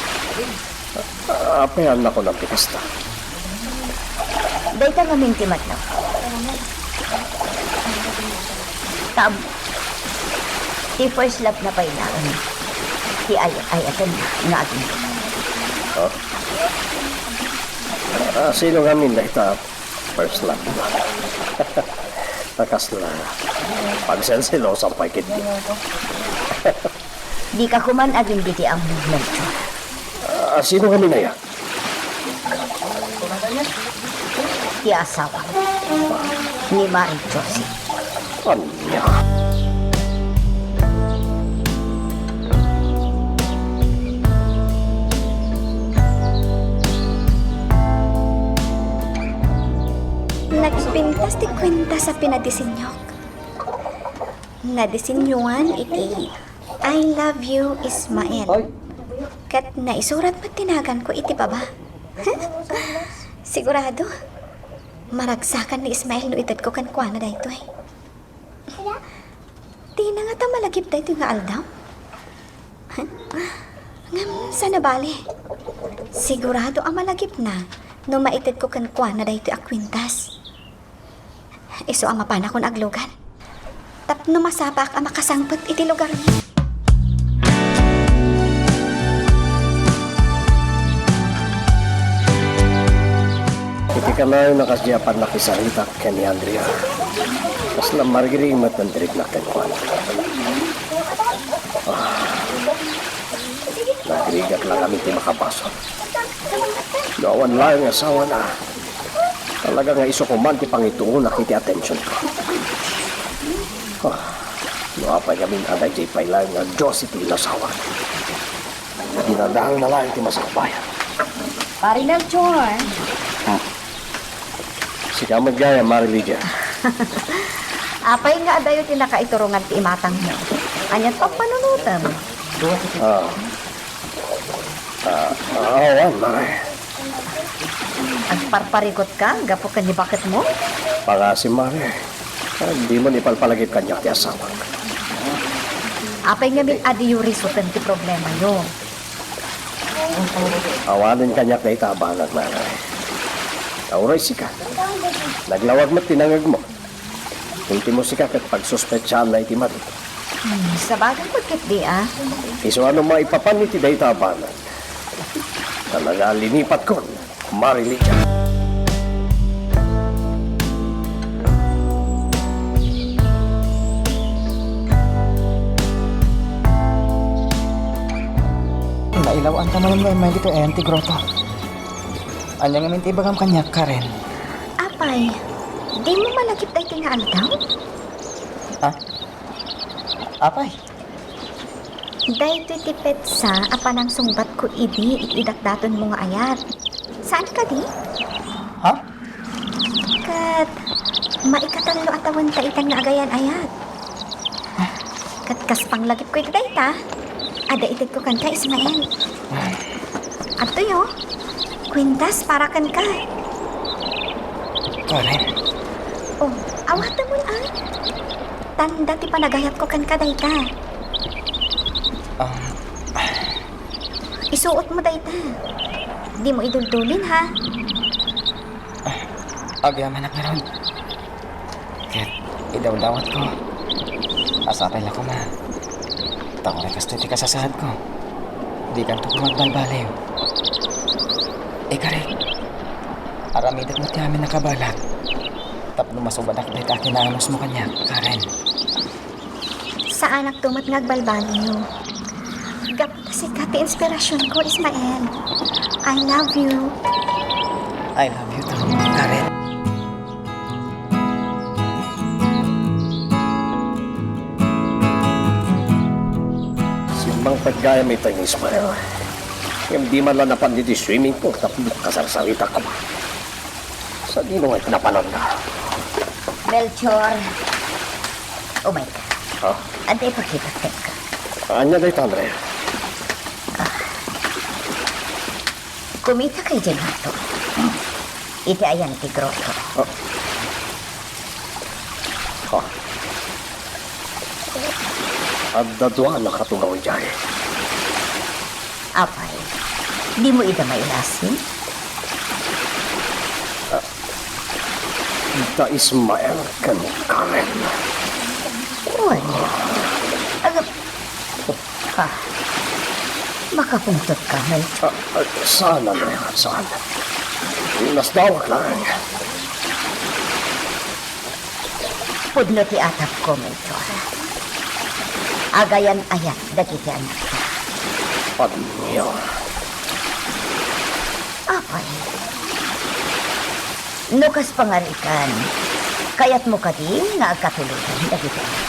C: Apayan na ko ng pikasta.
B: Day ka namin ti matlaw. Tam. Ti first love na pailaan. Ti ayatan na nga aging.
C: Sino kami na ita first love na? Takas na pagsensilo sa paikit.
B: Di ka kuman aging diti ang Melchor.
C: Sino kami na yan?
B: Ti asawa ni Marie Josie.
C: Kanya.
E: Nagpintas ti kwenta sa pinadisenyok. Nadisenyuan iti I love you, Ismael. Kat naisurat pa tinagan ko iti baba. Sigurado, maragsakan ni Ismael no itad ko kan kuana dayto eh. Di na nga ta malagip dayto nga aldaw. Ngam, sana bali. Sigurado ang malagip na no maitid ko kan kuana dayto akwintas. Iso ang mapana kon aglogan. Tapno masapak ang makasangpot iti lugar niya.
C: Iti ka na yung nakasyapan na kisarita ken ni Andrea. Kas na margiring matandrik na ken Juan. Nagrigat lang kami ti makapasok. Doawan lang ang asawa na. Talaga nga iso ko man ti pangitungo nakiti attention ko. Noapay kami aday ti pailan nga Diyos iti inasawa. Dinadahang na lang ti masakbayan.
B: Pari Melchor.
C: Sika magaya, Marilydia.
B: Apay nga adayo ti nakaiturungan ti imatang mo. Anyan pang panunutan.
C: Awan, Mare.
B: Agparparikot ka, gapo ka ni bakit mo?
C: Pangasi, Mare. Hindi mo nipalpalagip kanya ti asawa.
B: Apay nga min adiyo risutan ti problema nyo.
C: Awanin kanya kay tabanag, Mare. Kauray sika. Naglawag mo tinangag mo. Kunti mo sika kat pagsuspetsyahan na iti mari.
B: Sa bagay pagkit di
C: Iso ano maipapan iti day tabanag. Talaga linipat ko, Marilydia.
D: Nailawaan ka malam may dito eh, anti grotto. Anya nga minti bagam kanya, Karen.
E: Apay, di mo malagip dayto nga aldaw?
D: Ha? Apay?
E: Dayto ti petsa apanang sungbat ko idi itidakdaton mo nga ayat. Saan ka di?
D: Ha?
E: Kat maikatallo atawan ta itan nga agayan ayat. Kat kaspang lagip ko itidayta. Ada itid ko kan ka, Ismael. Ato yo, kwintas para kan ka.
D: Karen?
E: Oh, awata mo Tanda ti panagayat ko kan ka dayta. Isuot mo dayta. Di mo iduldulin ha.
D: Agyaman na meron. Kaya idaw-dawat ko. Asapay lang ko na. Tako rin kastiti ka sa sahad ko. Di kan to magbalbaliw. Kare. Aramidat mo ti amin nakabalag. Tapno masubadak na ita kinahamos mo kanya, Karen.
E: Sa anak tumat ngagbalbaliw. Gapta si kati inspirasyon ko, Ismael. I love you.
D: I love you too, Karen.
C: Simbang paggaya may tayo ni Ismael. Yung di man lang napanit yung swimming pool, tapos kasarsalita ko. Sa di nung ay pinapanon na.
B: Melchor. Oh my God.
C: Ha?
B: Ante pakita ka.
C: Anya dahi, Andre?
B: Kumita kay Ginato. Iti ayan ti Grotto.
C: Ha? At dadwa na katungaw dyan.
B: Apay, di mo ida mailasin?
C: Da Ismael kan Karen.
B: Wala. Agap. Ha. Makapungtot ka, Melchor.
C: Saan, Andrea? Saan? Nasdawak lang.
B: Pudno ti atap ko, Melchor. Agayan ayat dagiti anak ka.
C: Padniyo.
B: Apay. Nukas pangarikan. Kaya't mo ka din nga agkatulugan dagiti anak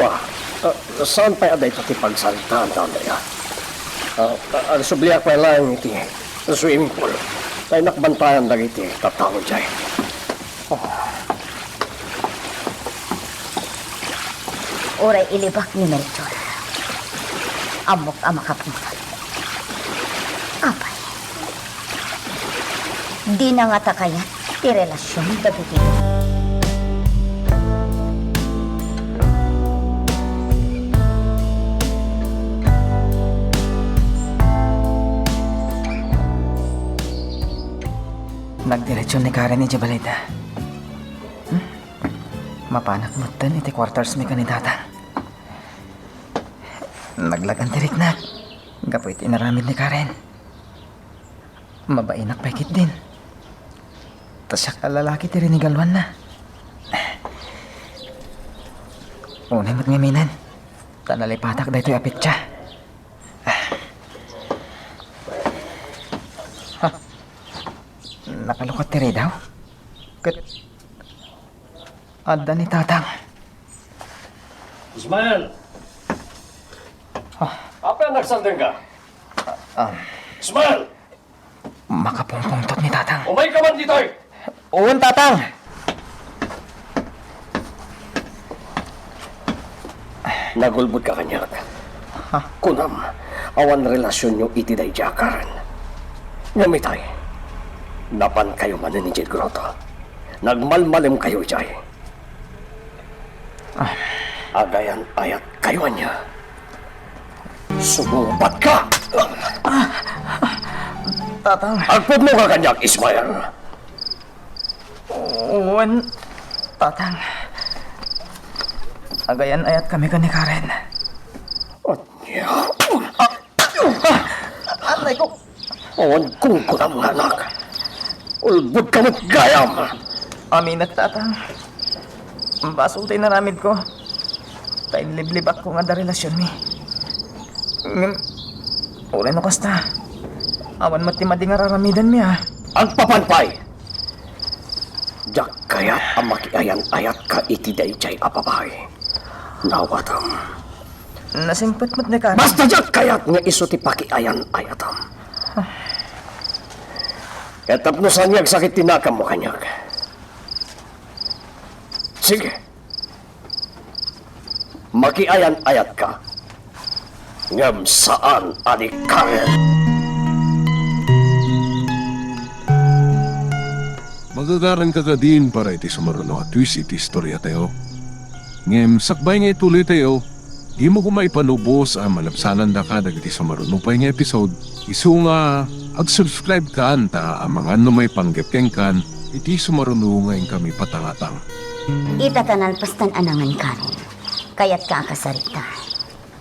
B: ka.
C: Saan pa aday ito ti pagsalitaan, Andrea? Ang subliak pa lang iti swimming pool. Tayo nakbantayan lang iti tatao dyan.
B: Oray ilibak ni Melchor. Amok ang makapunta. Apay. Di na nga takayat ti relasyon dagiti.
D: Nagdiretsyon ni Karen ni Jabalita. Mapanak mo tan iti quarters mi kanidata. Naglagan tirik na. Gapoy tinaramid ni Karen. Mabainak pekit din. Tasyak lalaki ti rinigalwan na. Unay mo't ngaminan. Tanalipatak da ito'y apit siya. Nakalukot tiri daw. Ada ni Tatang.
C: Ismael! Apa yang nagsandang ka? Ismael!
D: Makapungpungtot ni Tatang.
C: Umay ka man dito!
D: Uwan, Tatang!
C: Nagulbod ka kanyak. Kunam, awan relasyon nyo iti day jakaran. Ngamitay, napan kayo man ni Jed Grotto. Nagmalmalim kayo jay. Agayan ayat kayo niya. Sumumpat ka!
D: Tatang.
C: Agpod mo ka kanyak, Ismael.
D: Uwan, Tatang. Agayan ayat kami ka ni Karen. Anay ko.
C: Awan kung kunam nga anak. Ulbud ka mo't gayam.
D: Aminat, Tatang. Basultay na ramid ko. Tayo liblibak ko nga da relasyon mi. Ulan no kasta. Awan mati nga raramidan mi ha.
C: Ang papanpay. Jak kayat ang makiayan ayat ka iti day jay apabahay. Nawatam.
D: Nasingpet mo't ni Karen.
C: Basta jak kayat nga iso ti pakiayan ayatam. Katapnosan niya sakit tinakam mo kanyak. Sige. Makiayan ayat ka. Ngam saan adik Karen?
A: Magagaran ka din para iti sumaruno at twist iti istorya tayo. Ngem sakbay nga ituloy tayo, di mo kumaipanubos ang malapsanan da ka dagiti sumaruno pa nga episode. Isu nga ag-subscribe ka anta ang mga may panggapkeng kan iti sumaruno ngayon kami patangatang.
B: Itatanalpastan anangan Karen. Kaya't ka kasarita.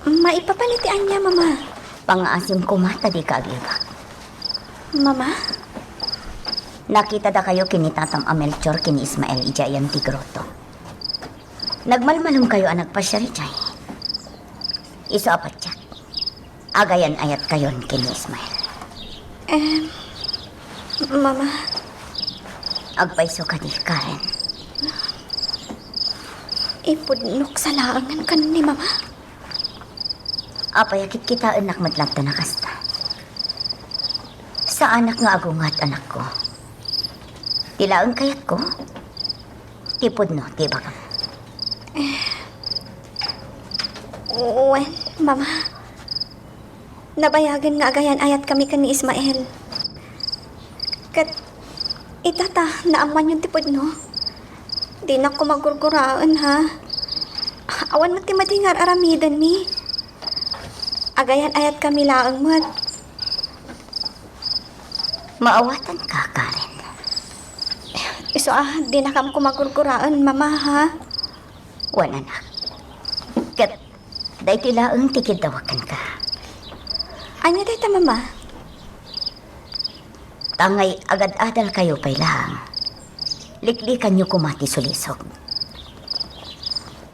E: Maipapalitian niya, Mama.
B: Pangaasim ko mata di ka agibak.
E: Mama?
B: Nakita da kayo kini Tatam Melchor kini Ismael Ijayan ti Grotto. Nagmalmalong kayo ang nagpasyarichay. Iso apat siya. Agayan ayat kayon kini Ismael.
E: Mama?
B: Agpaiso ka di Karen.
E: Ipudnok sa laangan ka ni Mama.
B: Apayakit kita anak madlagta na kasta. Sa anak nga agungat anak ko. Tilaang kayat ko. Tipod no, di ba ka?
E: Well, Mama. nabayagan nga agayan ayat kami kan ni Ismael. Kat, itata, naaman yung tipod, no? Di na ko magurguraan, ha? Awan mo timadingar aramidan mi. Agayan ayat kami laang mat.
B: Maawatan ka, Karen.
E: Iso di na kam ko magurguraan, mama, ha?
B: Wala na. Kat, dahi tilaang tikidawakan ka.
E: Anya day ta, mama?
B: Tangay agad-adal kayo pay lang. Liklikan nyo kumati sulisog.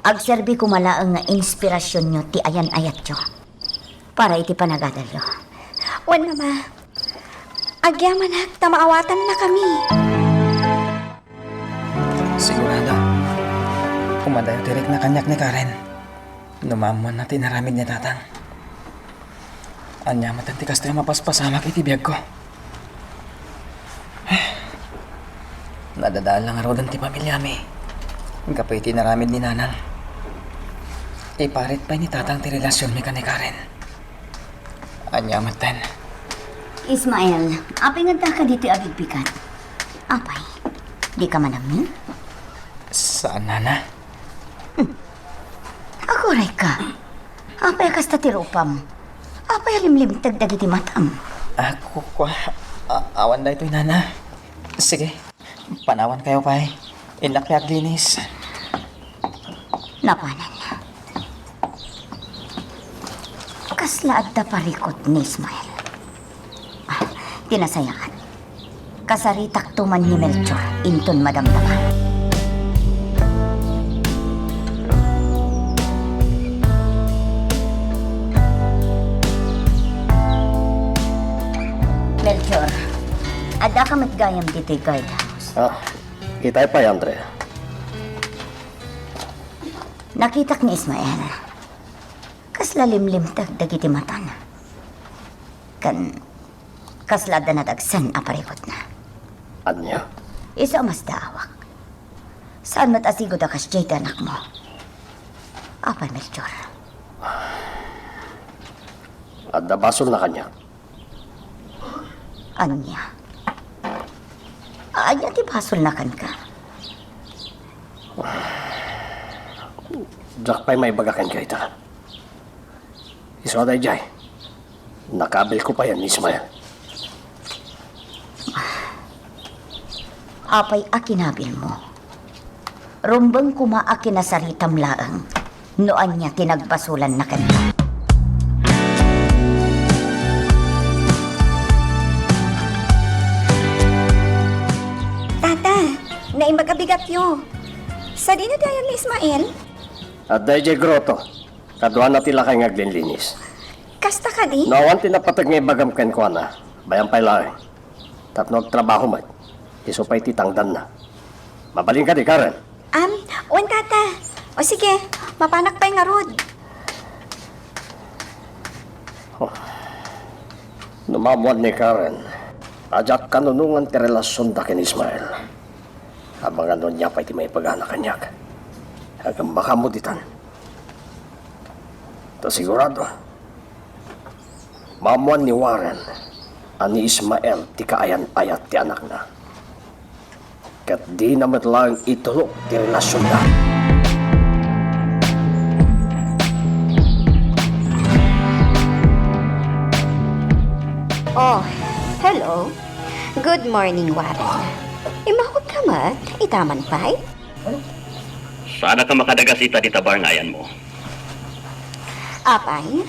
B: Agserbi kumalaang nga inspirasyon nyo ti ayan-ayat nyo. Para iti panagadal nyo.
E: Wan, mama. Agyaman ha, tamaawatan na kami.
D: Sigurado. Kumadayo direk na kanyak ni Karen. Numamon na tinaramid niya tatang. Anya matantikas tayo mapaspasamak itibiyag ko. Nadadaan lang arodan ti pamilya mi. Kapay tinaramid ni nanang. Iparit pa ni tatang ti relasyon mi ka ni Karen. Anya matan.
B: Ismael, apay nga ka dito abigbigat. Apay, di ka manami?
D: Saan, nana?
B: Ako ray ka. Apay kasta tirupam. Apay limlim tagdagiti matam.
D: Ako ko. Awan na ito'y nana. Sige, panawan kayo pa eh. Inlakyak linis.
B: Napanan na. Kaslaad ta parikot ni Ismael. Tinasayakan. Kasaritak tuman ni Melchor, inton madamdaman. Melchor, ada ka matgayam dito'y guardhouse.
C: Kitay pa, Andre.
B: Nakitak ni Ismael. Kaslalimlim tagdagiti matan. Kaslada na dagsan aparikot na.
C: Anya?
B: Isa mas daawak. Saan matasigod ang kasyay anak mo? Apay, Melchor.
C: At nabasol na kanya.
B: Anya? Anya ti basol na kan ka?
C: Jack pa'y may bagakan ka ita. Iso day jay. Nakabil ko pa yan, Ismael.
B: Apay akinabil mo. Rumbang kuma akinasaritam laang. Noan niya tinagbasulan na kanta.
E: Tata, naimagabigat yo. Sa di na dayan ni Ismael?
C: At day jay groto. Kaduan na tila kay ngaglinlinis.
E: Kasta ka di?
C: Nawan tinapatag ngay bagam ken ko na. Bayan pa'y laing. Tapno trabaho mat. Iso pa'y titangdan na. Mabaling ka di, Karen.
E: Wan tata. O sige, mapanak pa'y nga rod.
C: Numamuan ni Karen. Ajak kanunungan ti relasyon da ken Ismael. Habang ano niya pa'y ti may pag-anak kanyak. Hanggang makamuditan. To sigurado. Mamuan ni Warren. Ani Ismael ti kaayan-ayat ti anak na. Kat di naman lang itulog ti relasyon na.
G: Oh, hello. Good morning, Warren. Imahot ka mat, itaman pa'y?
F: Sana ka makadagas ita di tabarngayan mo.
G: Apay?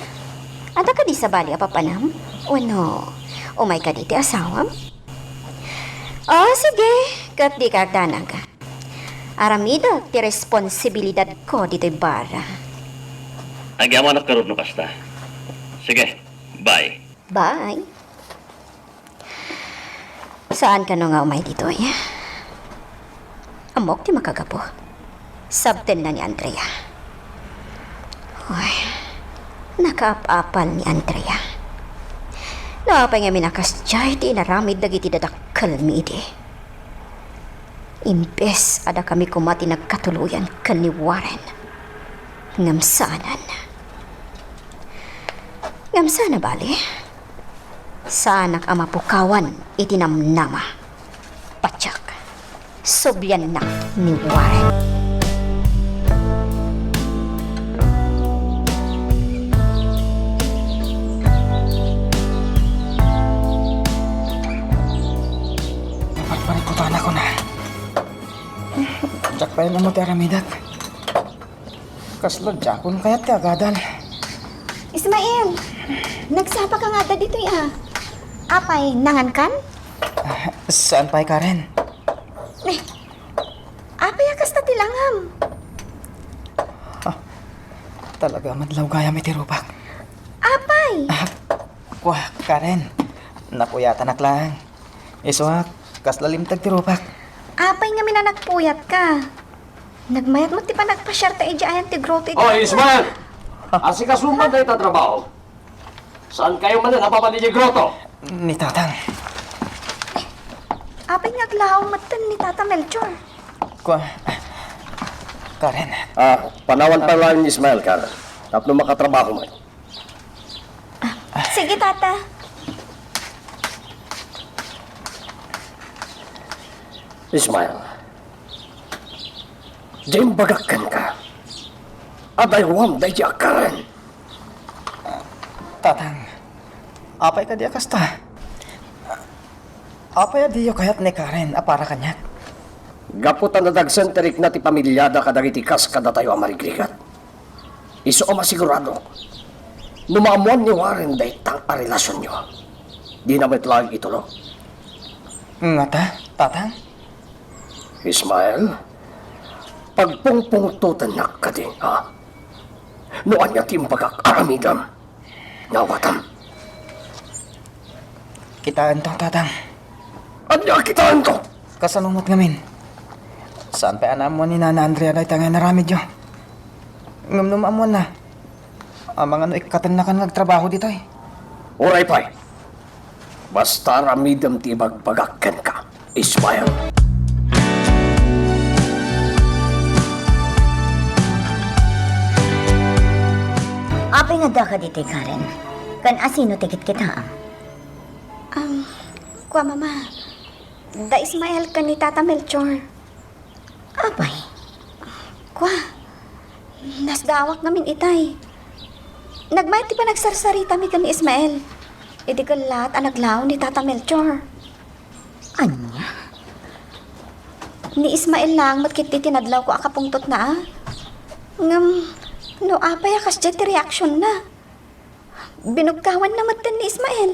G: Ada ka di sa bali apapanam? O no? Umay ka di ti asawam? Oh, sige. Kat di ka agdanang ka. Aramida ti responsibilidad ko dito'y bara.
F: Agyaman at karod no kasta. Sige, bye.
G: Bye. Saan ka no nga umay dito'y? Amok ti makagapo. Sabten na ni Andrea. Uy, nakaap-apal ni Andrea. Napay nga minakastyay di naramid dagiti dadakkel mi iti. Imbes ada kami kumati nagkatuluyan kan ni Warren. Ngamsaanan. Ngam sana bali. Sanak ama pukawan itinamnama. Patsak. Sobyan na ni Warren.
D: Parikutan ako na. Jak pa na mo ti aramidak. Kaslo jakon kaya ti agadal.
E: Ismael, nagsapa ka nga dito Apay, nangan kan?
D: Saan pa'y Karen?
E: Apay akas na tilangam.
D: Talaga madlaw gaya may tirupak.
E: Apay!
D: Wah, Karen. Napuyatan lang. Iswak, kaslalimtag tirupak.
E: Apay nga minanagpuyat ka. Nagmayat mo ti pa nagpasyarta ayan ti growth
C: Oh, Ismael! Asikasuman na ito trabaho. Saan kayo man na napapanin yung grotto?
D: Ni Tatang.
E: Apay nga aglaw matan ni Tata Melchor.
D: Karen.
C: Panawan pa lang ni Ismael, Karen. Tapos makatrabaho mo.
E: Sige, Tata.
C: Ismael, diyan bagakan ka. Aday wam day Karen.
D: Tatang. Apay ka di akasta. Apay di kayat ni Karen apara kanyak.
C: Gaputan na dagsenterik na ti pamilyada kadagiti kas kada tayo amarigrigat. Iso o masigurado. Numaamuan ni Warren day tang a relasyon nyo. Di na may tlag itulo.
D: Nga ta, Tatang?
C: Ismael, pagpungpungtutan na ka din, ha? Noan niya timbagak aramidam. Nawatam.
D: Kitaan to, Tatang.
C: At niya kitaan to.
D: Kasalungot ngamin. Saan pa anam mo ni Nana Andrea na itangay na ramid yun? Ngumnum amuan na. Ang mga ikatan na ka nagtrabaho dito eh.
C: Oray pa'y. Basta ramidam ti bagbagakan ka, Ismael.
B: Apay nga da ka dito, Karen. Kan asino tikit kita.
E: Kwa mama. Da Ismael ka ni Tata Melchor.
B: Apay.
E: Kwa. Nasdawak namin itay. Nagmayat ti pa nagsarsarita mi ka ni Ismael. Idi ka lahat ang naglaw ni Tata Melchor.
B: Anya?
E: Ni Ismael lang matkit ti tinadlaw ko akapungtot na Ngam, no apay akas jet reaction na. Binugkawan na matan ni Ismael.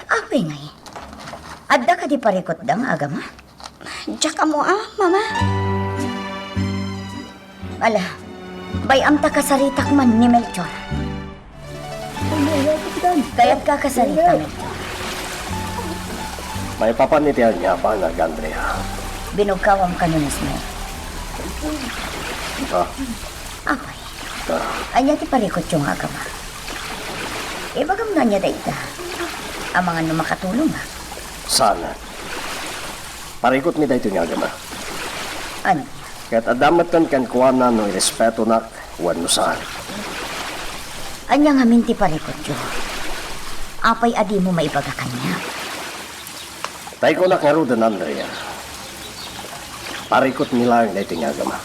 B: Apay ngay. Adda ka di parikot dang agama?
E: Diyak mo mama.
B: Ala, bayam ta kasaritak man ni Melchor. Kaya't ka kasarita, Melchor.
C: May papanitihan niya pa nag-Andrea.
B: Binugkawam ka nun, Ismael. Apay. Anya ti parikot yung agama. Ibagam na niya daita. Ang mga numakatulong
C: Sana. Parikot mi dahito niya agama.
B: Ano?
C: Kaya't adamatan kan kuwana no respeto na wan no saan.
B: Anya nga minti parikot yung. Apay adi mo maibaga kanya.
C: Tayo ko na karudan, Andrea. Parikot nila ang dahito niya agama.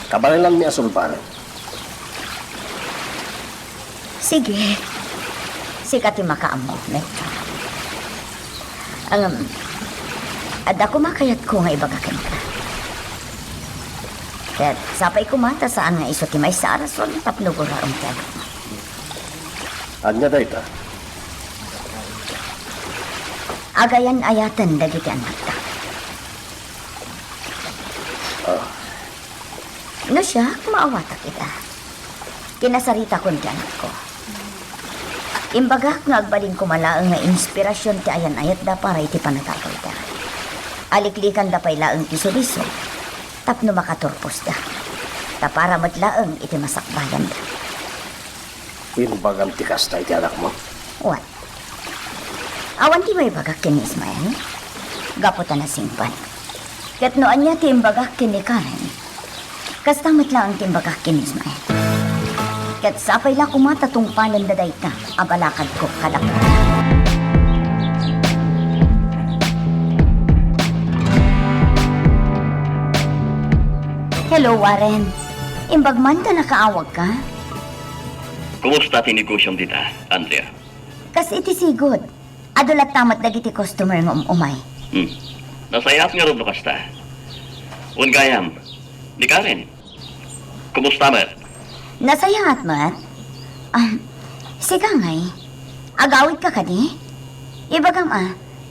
C: Kabalilan mi asulbaran.
B: Sige. Sikati makaamo, Melchor. Ada ko makayat ko nga ibagakan ka. Kaya sapay kumata saan nga iso ti may sarason tapno ko raong tiyaga mo.
C: Anya dahita.
B: Agayan ayatan dagiti anak ta. No siya, maawata kita. Kinasarita ko ti anak ko. Imbaga nga agbalin ko malaang nga inspirasyon ti ayan ayat da para iti panatakaw da. Aliklikan da pay laang iso-iso. Tapno makaturpos da. Ta para matlaang iti masakbayan da.
C: Imbagang tikas na iti anak mo.
B: What? Awan ti may bagak kini Ismael? Gaputa na singpan. Ket noan niya ti imbagak kini Karen. Kastamit lang ang timbagak kini Ismael. Ket sapay la kumatatong palandaday ta, abalakad ko kalakad. Hello, Warren. Imbag man ta nakaawag ka?
F: Kumusta tinegosyon dita, Andrea?
B: Kasi iti sigod. Adulat tamat dagiti customer ng umay.
F: Nasayat nga rin lukas ta. Ungayam, ni Karen. Kumusta mo?
B: Nasayahat, Mat. Siga ngay. Agawid ka kadi? Ibagam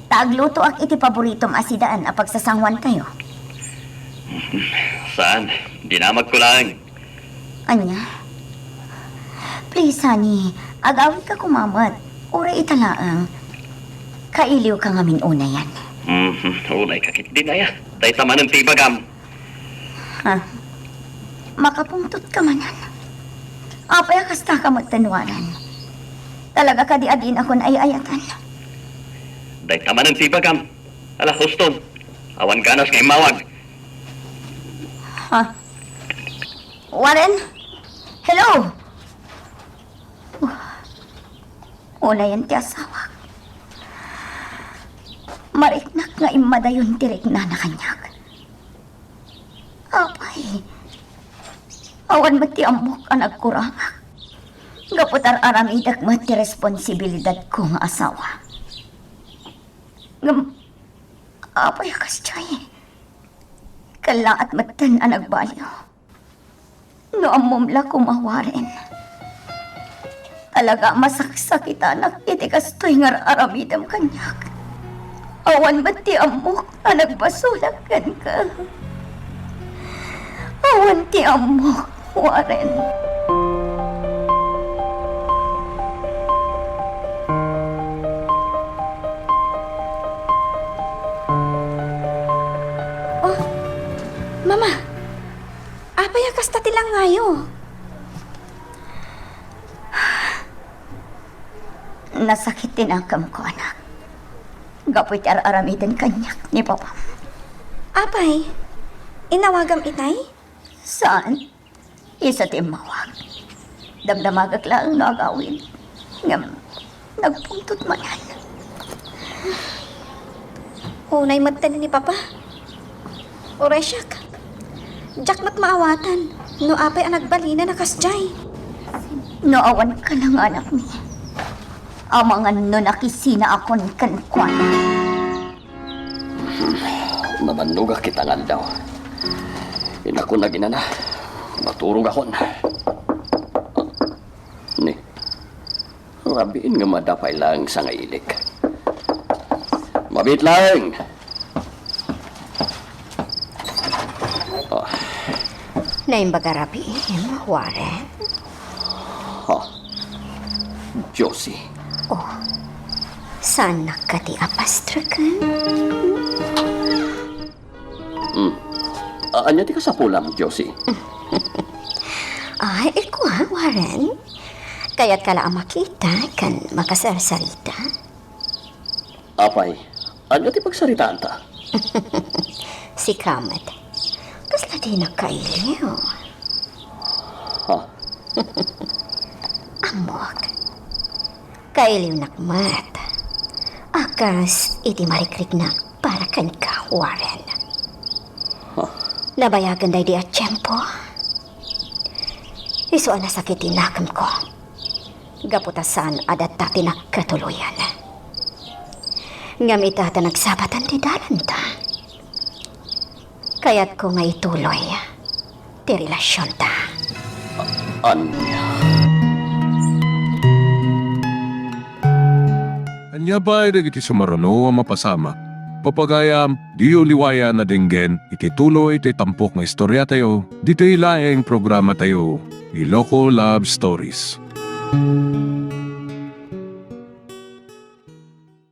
B: taagluto ak iti paboritom asidaan a pagsasangwan tayo.
F: Saan? Dinamag ko lang.
B: Anya? Please, honey. Agawid ka kumamat. Ura italaang. Kailiw ka ngamin una yan.
F: Unay kakit din na ya. Tay taman ng tibagam.
B: Ha? Makapungtot ka manan. Apay kasta ka magtanwanan. Talaga ka di adin akon ay ayatan.
F: Tay taman ng tibagam. Ala, Houston. Awan ganas kay mawag.
B: Ha? Warren? Hello? Una yan ti asawa. Mariknak nga imadayon tirik na nakanyag. Apay. Awan mati amok ang nagkurangak. Gaputar aramidak mati responsibilidad ko nga asawa. Apay akas chay. Kala at matan ang nagbaliw. No amumla kumawarin. Talaga masaksakita na itikastoy nga aramidam kanyak. Awan mati amok ang nagbasulakan ka. Awan ti amok, Warren.
E: Mama, apay kasta tilang ngayo.
B: Nasakit din ang kam ko, anak. Gapoy ti aramidan kanyak ni Papa.
E: Apay, inawagam itay?
B: Saan? Isa ti mawag. Damdamagak lang nagawin. Ngam, nagpuntot manan.
E: Unay magtanin ni Papa. Oray siyak. Jack mat maawatan. No apay ang nagbalina na kasjay.
B: Noawan ka lang, anak ni. Amangan no nakisina akon kankwan.
H: Namanuga kita nga daw. Inako na ginana. Maturong akon. Ni. Rabiin nga madapay lang sa ngailik. Mabit lang.
G: Naimbaga rabi, Warren.
H: Ha? Josie.
G: Saan nakati apastrakan?
H: Anya ti ka sa pulam, Josie?
G: Ay, iko Warren. Kaya't kala ang makita kan makasarsarita.
H: Apay, anya ti pagsaritaan ta?
G: Si Kamat. Kasla di nakailiw.
H: Ha?
G: Amok. Kailiw nakmat. Akas iti marikrik na para kan ka, Warren. Nabayagan day di at tiyempo. Iso ang nasakit inakam ko. Gaputasan adat tati nakatuluyan. Ngam itata nagsabatan ti dalan ta. Kaya't ko nga ituloy ti relasyon ta.
H: Anya.
A: Anya ba iti sumarano ang mapasama? Papagayam, di uliwaya na dinggen, iti tuloy iti tampok nga istorya tayo, dito ilaing programa tayo, Iloko Love Stories.